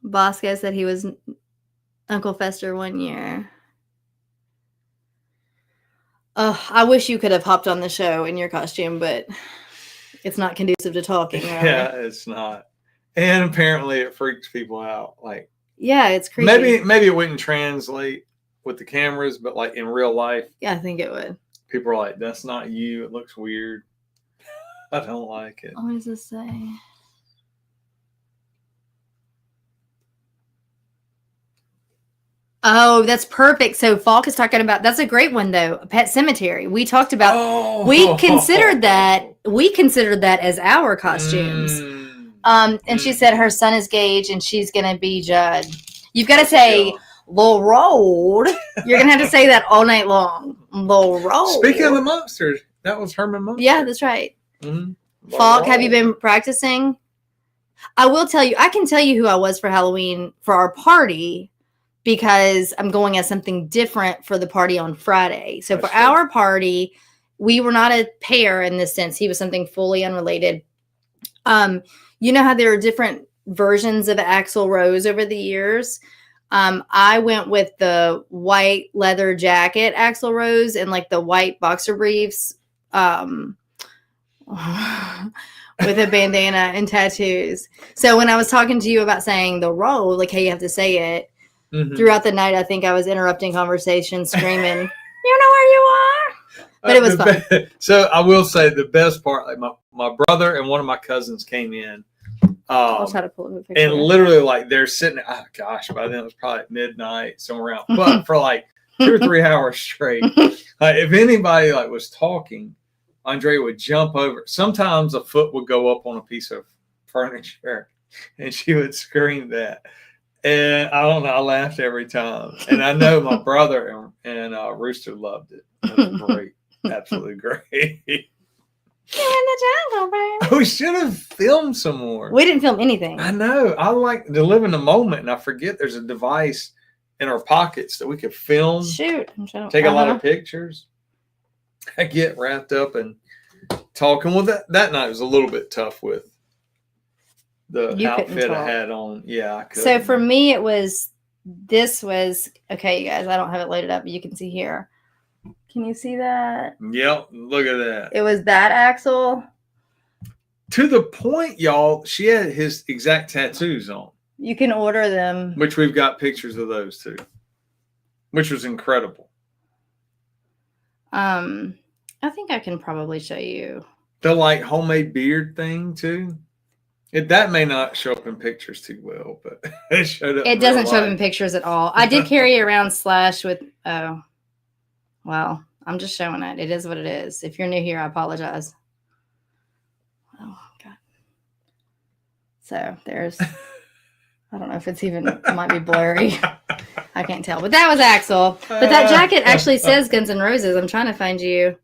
Bosco said he was Uncle Fester one year. Oh, I wish you could have hopped on the show in your costume, but it's not conducive to talking. Right? Yeah, it's not. And apparently it freaks people out. Like, yeah, it's creepy. Maybe it wouldn't translate with the cameras, but like in real life, yeah, I think it would. People are like, "That's not you. It looks weird." I don't like it. What does this say? Oh, that's perfect. So Falk is talking about, that's a great one though. Pet Cemetery. We talked about, we considered that as our costumes. And she said her son is Gage and she's going to be Judd. You've got to say, Lil Road. You're going to have to say that all night long. Lil Road. Speaking of the monsters, that was Herman Munster. Yeah, that's right. Falk, have you been practicing? I will tell you, I can tell you who I was for Halloween for our party, because I'm going as something different for the party on Friday. So for our party, we were not a pair in this sense. He was something fully unrelated. You know how there are different versions of Axl Rose over the years? I went with the white leather jacket Axl Rose and like the white boxer briefs with a bandana and tattoos. So when I was talking to you about saying the roll, like how you have to say it, throughout the night, I think I was interrupting conversations, screaming, "You know where you are!" But it was fun. So I will say the best part, like my brother and one of my cousins came in. I'll try to pull up a picture. And literally, like, they're sitting, oh gosh, by then it was probably midnight, somewhere around. But for like 2 or 3 hours straight, if anybody like was talking, Andrea would jump over. Sometimes a foot would go up on a piece of furniture, and she would scream that. And I don't know, I laughed every time. And I know my brother and Rooster loved it. It was great. Absolutely great. You're in the jungle, baby. We should have filmed some more. We didn't film anything. I know. I like to live in the moment, and I forget there's a device in our pockets that we could film. Shoot. Take a lot of pictures. I get wrapped up and talking. Well, that night was a little bit tough with outfit I had on. Yeah, I could. So for me, this was okay, you guys. I don't have it loaded up, but you can see here. Can you see that? Yep, look at that. It was that Axel. To the point, y'all, she had his exact tattoos on. You can order them. Which we've got pictures of those too. Which was incredible. I think I can probably show you. The like homemade beard thing too. That may not show up in pictures too well, but it showed up. It doesn't show up in pictures at all. I did carry around Slash with, well, I'm just showing it. It is what it is. If you're new here, I apologize. Oh, God. So there's, I don't know if it's even, it might be blurry. I can't tell. But that was Axel. But that jacket actually says Guns N' Roses. I'm trying to find you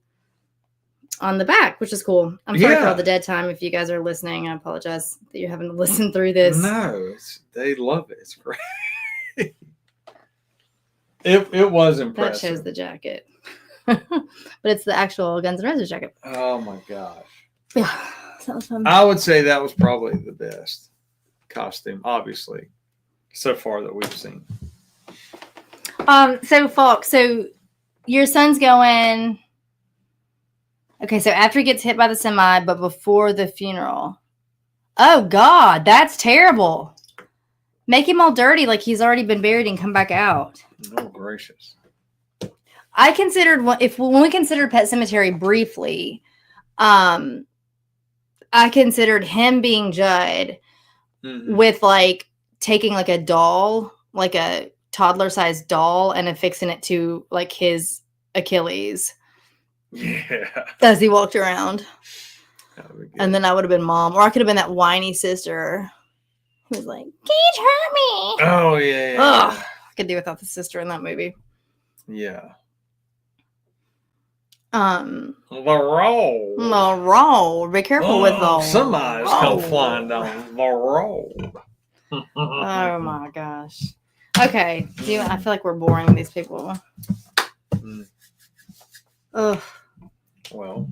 on the back, which is cool. I'm sorry for all the dead time. If you guys are listening, I apologize that you're having to listen through this. No, they love it. It's great. It was impressive. That shows the jacket. But it's the actual Guns N' Roses jacket. Oh my gosh. Yeah. That was fun. I would say that was probably the best costume, obviously, so far that we've seen. So Falk, so your son's going. Okay, so after he gets hit by the semi, but before the funeral. Oh God, that's terrible. Make him all dirty like he's already been buried and come back out. Oh gracious. I considered when we considered Pet Sematary briefly, I considered him being Judd with like taking like a doll, like a toddler-sized doll, and affixing it to like his Achilles. Yeah. As he walked around. And then I would have been mom, or I could have been that whiny sister who was like, "Cage hurt me." Oh yeah. Ugh, I could do without the sister in that movie. Yeah. The road. road. Be careful with the somebody's come flying down the road. Oh my gosh. Okay. I feel like we're boring these people. Ugh. Well,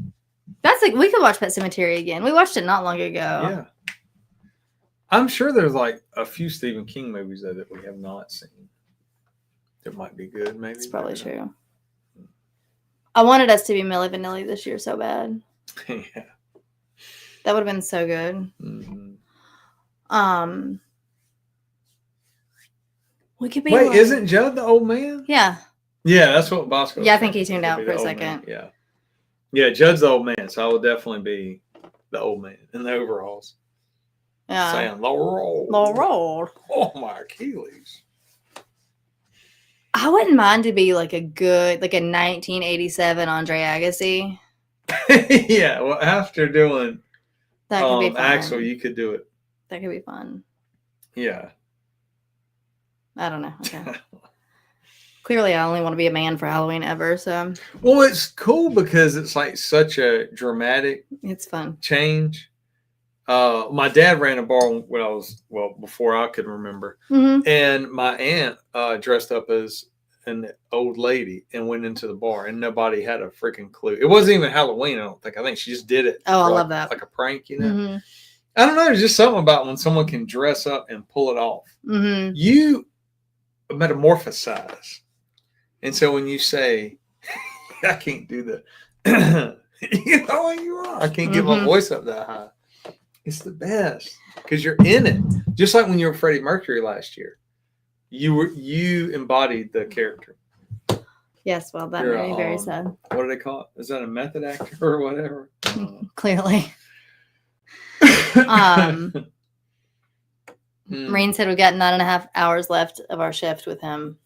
that's like we could watch Pet Sematary again. We watched it not long ago. Yeah. I'm sure there's like a few Stephen King movies though that we have not seen. That might be good, maybe. It's probably true. I wanted us to be Milli Vanilli this year so bad. Yeah. That would have been so good. Mm-hmm. We could be. Wait, isn't Judd the old man? Yeah. Yeah, that's what Bosco. Yeah, I think he tuned out for a second. Yeah. Yeah, Judd's the old man, so I will definitely be the old man in the overalls. Yeah. Saying the road. The road. Oh my Achilles. I wouldn't mind to be like a 1987 Andre Agassi. Yeah, well, after doing that could be fun. Axel, you could do it. That could be fun. Yeah. I don't know. Okay. Clearly, I only want to be a man for Halloween ever. So. Well, it's cool because it's like such a dramatic. It's fun change. My dad ran a bar when I was before I could remember, and my aunt dressed up as an old lady and went into the bar, and nobody had a freaking clue. It wasn't even Halloween. I don't think. I think she just did it. Oh, I love that. Like a prank, you know. I don't know. There's just something about when someone can dress up and pull it off. You metamorphosize. And so when you say, I can't do the, you know what you are. I can't get my voice up that high. It's the best because you're in it. Just like when you were Freddie Mercury last year, you embodied the character. Yes, well, that made me very sad. What do they call it? Is that a method actor or whatever? Clearly. Marine said we've got 9.5 hours left of our shift with him.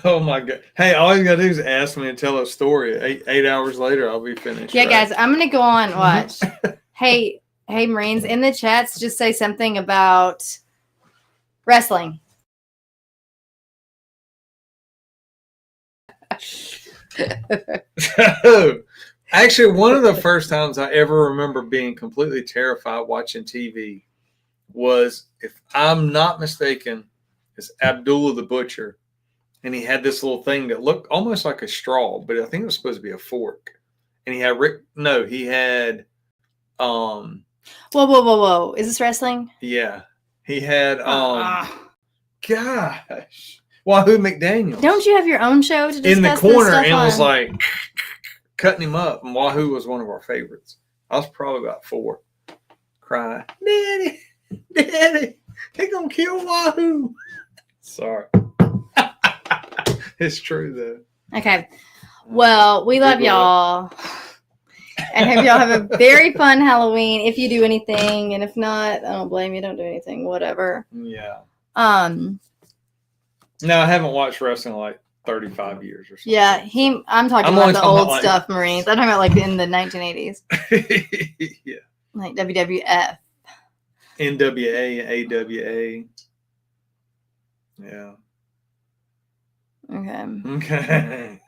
Oh my God. Hey, all you gotta do is ask me and tell a story. 8 hours later, I'll be finished. Yeah, right? Guys, I'm gonna go on and watch. Hey, Marines, in the chats, just say something about wrestling. Actually, one of the first times I ever remember being completely terrified watching TV was, if I'm not mistaken, it's Abdullah the Butcher. And he had this little thing that looked almost like a straw, but I think it was supposed to be a fork. And he had Whoa. Is this wrestling? Yeah. He had gosh. Wahoo McDaniels. Don't you have your own show to discuss in the this corner stuff and on? was like cutting him up, and Wahoo was one of our favorites. I was probably about 4. Crying, Daddy, they gonna kill Wahoo. Sorry. It's true though. Okay. Well, we love y'all. And hope y'all have a very fun Halloween if you do anything. And if not, I don't blame you. Don't do anything. Whatever. Yeah. No, I haven't watched wrestling in like 35 years or something. Yeah, I'm talking about the old stuff, Marines. I'm talking about like in the 1980s. Yeah. Like WWF. NWA, AWA. Yeah. Okay.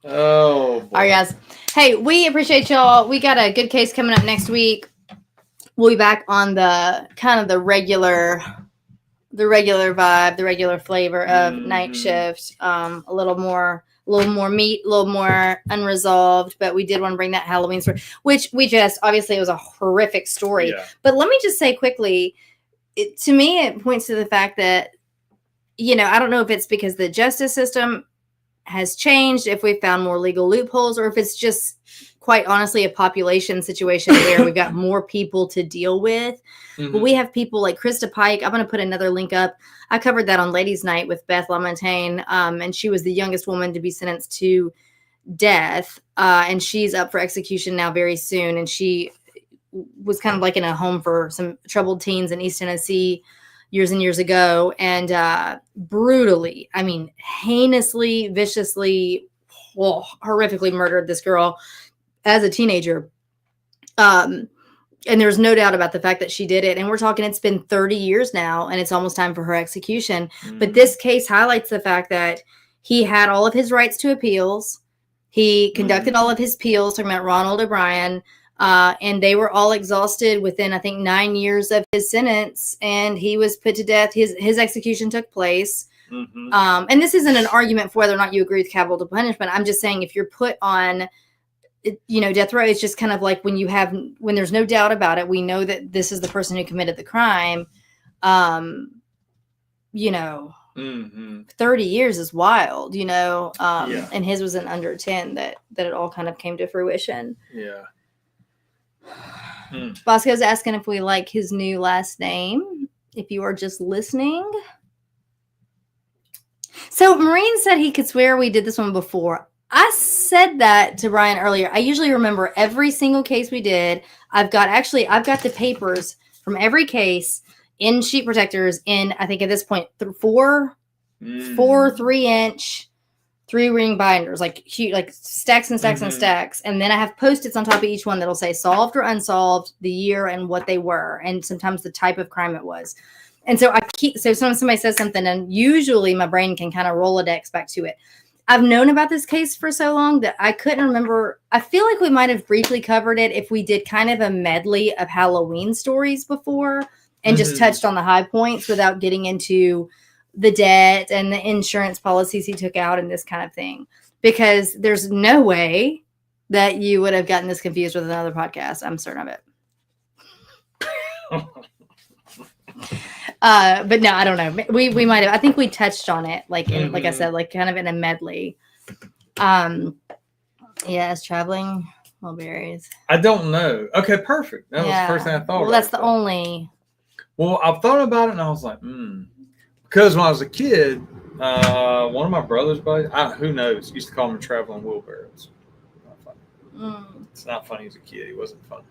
Oh, boy. All right, guys. Hey, we appreciate y'all. We got a good case coming up next week. We'll be back on the kind of the regular vibe, the regular flavor of Night Shift. A little more meat, a little more unresolved. But we did want to bring that Halloween story, which obviously it was a horrific story. Yeah. But let me just say quickly, to me, it points to the fact that, I don't know if it's because the justice system has changed, if we found more legal loopholes, or if it's just quite honestly a population situation where we've got more people to deal with. But we have people like Krista Pike. I'm going to put another link up. I covered that on Ladies Night with Beth LaMontagne, and she was the youngest woman to be sentenced to death, and she's up for execution now very soon. And she was kind of like in a home for some troubled teens in East Tennessee years and years ago, and brutally, heinously, viciously, horrifically murdered this girl as a teenager. And there's no doubt about the fact that she did it. And we're talking, it's been 30 years now, and it's almost time for her execution. But this case highlights the fact that he had all of his rights to appeals. He conducted all of his appeals, talking about Ronald O'Bryan. And they were all exhausted within, I think, 9 years of his sentence, and he was put to death. His execution took place. And this isn't an argument for whether or not you agree with capital punishment. I'm just saying if you're put on, death row, it's just kind of like when there's no doubt about it, we know that this is the person who committed the crime. 30 years is wild, and his was in under 10 that it all kind of came to fruition. Yeah. Bosco's asking if we like his new last name, if you are just listening. So Maureen said he could swear we did this one before. I said that to Brian earlier. I usually remember every single case we did. I've got the papers from every case in sheet protectors in, I think at this point, four 3-inch 3-ring binders, like huge, like stacks and stacks and stacks. And then I have Post-its on top of each one that'll say solved or unsolved, the year and what they were, and sometimes the type of crime it was. And so somebody says something, and usually my brain can kind of Rolodex back to it. I've known about this case for so long that I couldn't remember. I feel like we might have briefly covered it if we did kind of a medley of Halloween stories before and just touched on the high points without getting into the debt and the insurance policies he took out and this kind of thing, because there's no way that you would have gotten this confused with another podcast. I'm certain of it. But no, I don't know. We might have, I think we touched on it, like like I said, like kind of in a medley. Yes, traveling mulberries. I don't know. Okay, perfect. That was the first thing I thought. Well, that's the only. Well, I thought about it and I was like, because when I was a kid, one of my brother's buddies, who knows, used to call them traveling wheelbarrows. Not funny. It's not funny as a kid. He wasn't funny.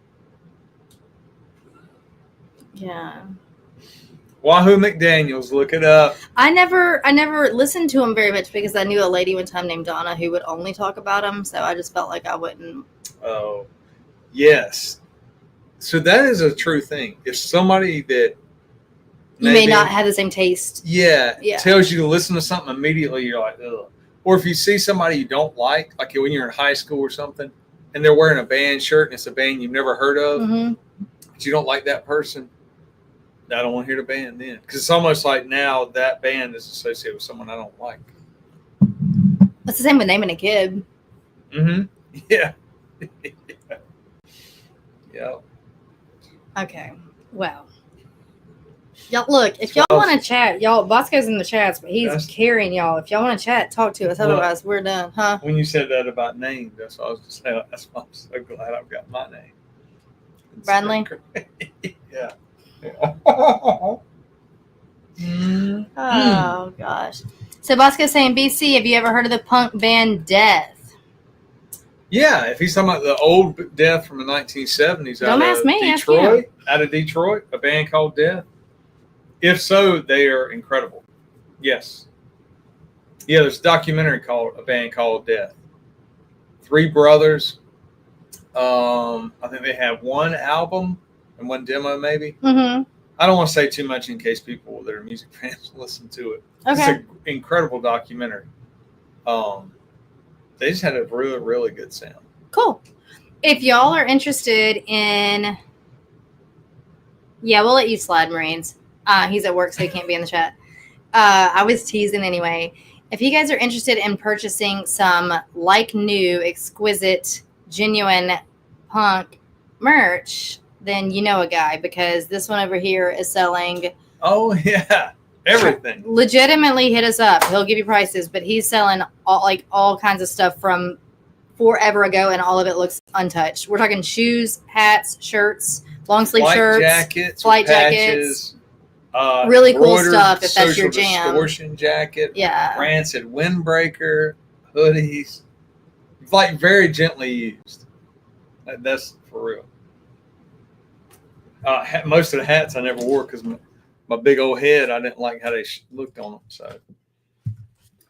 Yeah. Wahoo McDaniels, look it up. I never listened to him very much because I knew a lady one time named Donna who would only talk about him, so I just felt like I wouldn't. Oh, yes. So that is a true thing. If somebody that you may not have the same taste. Yeah. Tells you to listen to something immediately, you're like, ugh. Or if you see somebody you don't like when you're in high school or something, and they're wearing a band shirt and it's a band you've never heard of, but you don't like that person, I don't want to hear the band then. Because it's almost like now that band is associated with someone I don't like. It's the same with naming a kid. Yeah. Yep. Okay. Well. Y'all, look, if y'all want to chat, y'all, Bosco's in the chats, but he's carrying y'all. If y'all want to chat, talk to us. Otherwise, we're done, huh? When you said that about names, that's what I was just saying. That's why I'm so glad I've got my name. Bradley? Yeah. Oh, gosh. So, Bosco's saying, BC, have you ever heard of the punk band Death? Yeah, if he's talking about the old Death from the 1970s Don't ask me, Detroit, out of Detroit, a band called Death. If so, they are incredible. Yes. Yeah, there's a documentary called A Band Called Death. 3 brothers. I think they have 1 album and 1 demo, maybe. Mm-hmm. I don't want to say too much in case people that are music fans listen to it. Okay. It's an incredible documentary. They just had a really, really good sound. Cool. If y'all are interested in... Yeah, we'll let you slide, Marines. He's at work, so he can't be in the chat. I was teasing anyway. If you guys are interested in purchasing some new, exquisite, genuine punk merch, then you know a guy, because this one over here is selling. Oh yeah, everything. Legitimately, hit us up. He'll give you prices, but he's selling all kinds of stuff from forever ago, and all of it looks untouched. We're talking shoes, hats, shirts, long sleeve shirts, flight jackets. Really cool stuff if that's your jam. Distortion jacket, yeah. Rancid windbreaker, hoodies, like very gently used. That's for real. Most of the hats I never wore because my big old head, I didn't like how they looked on them. So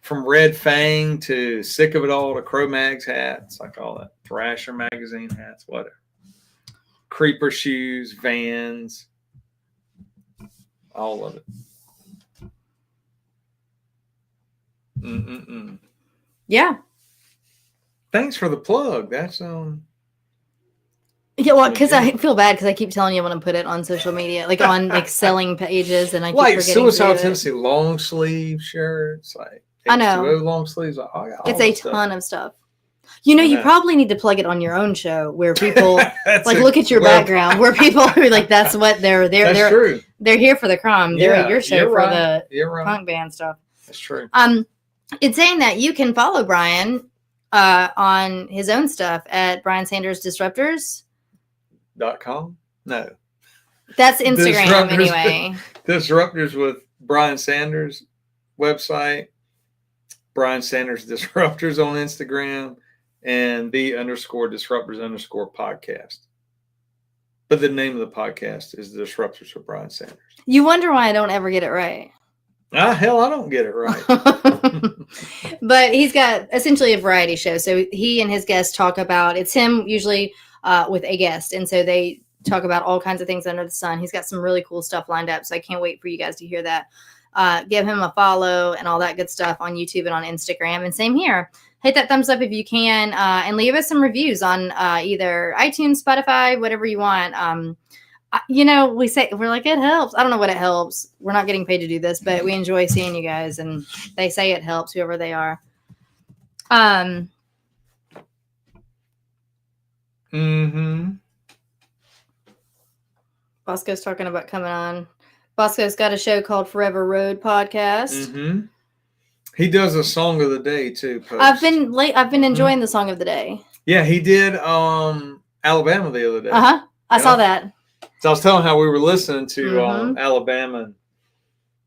from Red Fang to Sick of It All to Cro-Mags hats, like all that, Thrasher magazine hats, whatever. Creeper shoes, Vans. All of it. Yeah. Thanks for the plug. That's Yeah, well, because I feel bad because I keep telling you when I put it on social media, like on selling pages, and I keep forgetting. Suicidal Tennessee long sleeve shirts, like I know long sleeves. It's a ton of stuff. You know, you probably need to plug it on your own show where people look at your background, where people are like, that's what they're true. They're here for the crime. They're at your show for the punk band stuff. That's true. It's saying that you can follow Brian on his own stuff at Brian Sanders Disruptors.com. No. That's Instagram anyway. Disruptors with Brian Sanders website. Brian Sanders Disruptors on Instagram. And _disruptors_podcast. But the name of the podcast is The Disruptors with Brian Sanders. You wonder why I don't ever get it right. Hell, I don't get it right. But he's got essentially a variety show. So he and his guests talk about, it's him usually with a guest. And so they talk about all kinds of things under the sun. He's got some really cool stuff lined up. So I can't wait for you guys to hear that. Give him a follow and all that good stuff on YouTube and on Instagram. And same here. Hit that thumbs up if you can, and leave us some reviews on either iTunes, Spotify, whatever you want. We're like, it helps. I don't know what it helps. We're not getting paid to do this, but we enjoy seeing you guys, and they say it helps, whoever they are. Bosco's talking about coming on. Bosco's got a show called Forever Road Podcast. He does a song of the day too. Post. I've been enjoying the song of the day. Yeah, he did Alabama the other day. I saw that. So I was telling how we were listening to Alabama.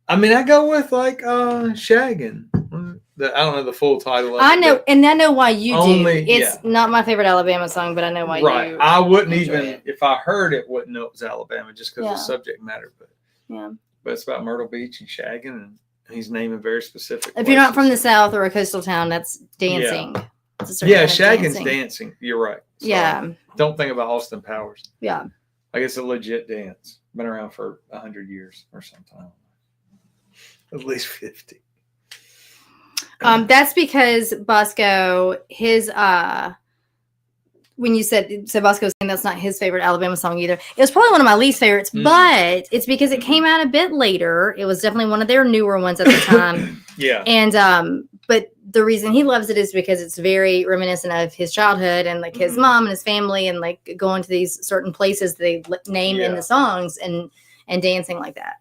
I mean, I go with Shaggin'. I don't know the full title of it. I know, and I know why you do. It's not my favorite Alabama song, but I know why you. Right. I wouldn't even, if I heard it, wouldn't know it was Alabama just because of the subject matter. But it's about Myrtle Beach and shagging, and he's naming very specific. If you're not from the South or a coastal town, that's dancing. Yeah, shagging's dancing. You're right. Sorry. Yeah. Don't think about Austin Powers. Yeah. Like it's a legit dance. Been around for 100 years or something. At least 50. That's because Bosco, his when you said, so Bosco was saying that's not his favorite Alabama song either. It was probably one of my least favorites, but it's because it came out a bit later. It was definitely one of their newer ones at the time. Yeah. And but the reason he loves it is because it's very reminiscent of his childhood and like his mom and his family and like going to these certain places they name in the songs and dancing like that.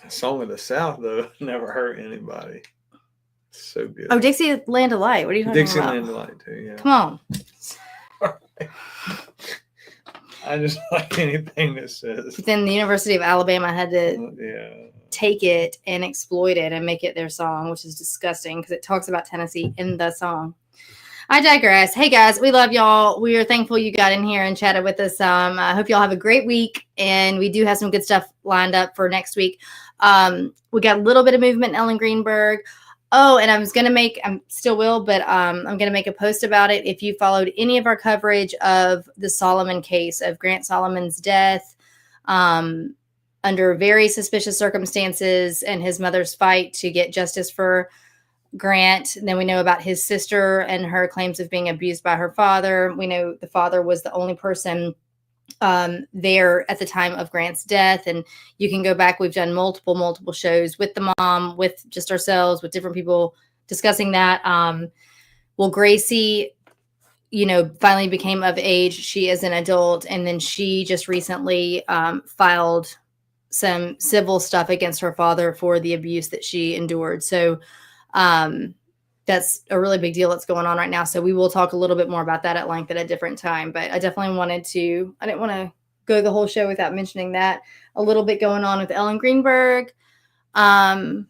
Song of the South though never hurt anybody. So good. Oh, Dixieland Delight. What are you talking about? Dixieland Delight too. Yeah. Come on. I just like anything that says. But then the University of Alabama had to take it and exploit it and make it their song, which is disgusting because it talks about Tennessee in the song. I digress. Hey guys, we love y'all. We are thankful you got in here and chatted with us. I hope y'all have a great week, and we do have some good stuff lined up for next week. We got a little bit of movement in Ellen Greenberg. Oh, and I'm still will, but I'm going to make a post about it. If you followed any of our coverage of the Solomon case of Grant Solomon's death under very suspicious circumstances and his mother's fight to get justice for Grant. And then we know about his sister and her claims of being abused by her father. We know the father was the only person there at the time of Grant's death. And you can go back. We've done multiple shows with the mom, with just ourselves, with different people discussing that. Well, Gracie, finally became of age. She is an adult. And then she just recently filed some civil stuff against her father for the abuse that she endured. So that's a really big deal that's going on right now. So we will talk a little bit more about that at length at a different time. But I definitely I didn't want to go the whole show without mentioning that. A little bit going on with Ellen Greenberg. I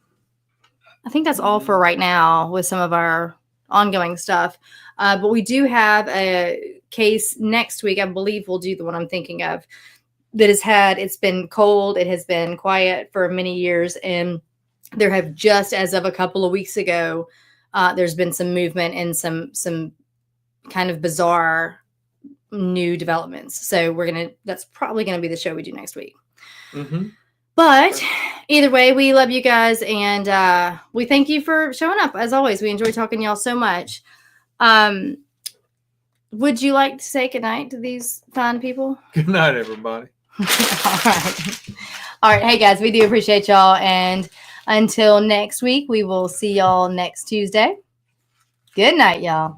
think that's all for right now with some of our ongoing stuff. But we do have a case next week. I believe we'll do the one I'm thinking of that it's been cold. It has been quiet for many years. And there have just as of a couple of weeks ago, there's been some movement and some kind of bizarre new developments. So that's probably going to be the show we do next week. But either way, we love you guys. And we thank you for showing up. As always, we enjoy talking to y'all so much. Would you like to say goodnight to these fine people? Good night, everybody. All right. Hey guys, we do appreciate y'all. And until next week, we will see y'all next Tuesday. Good night, y'all.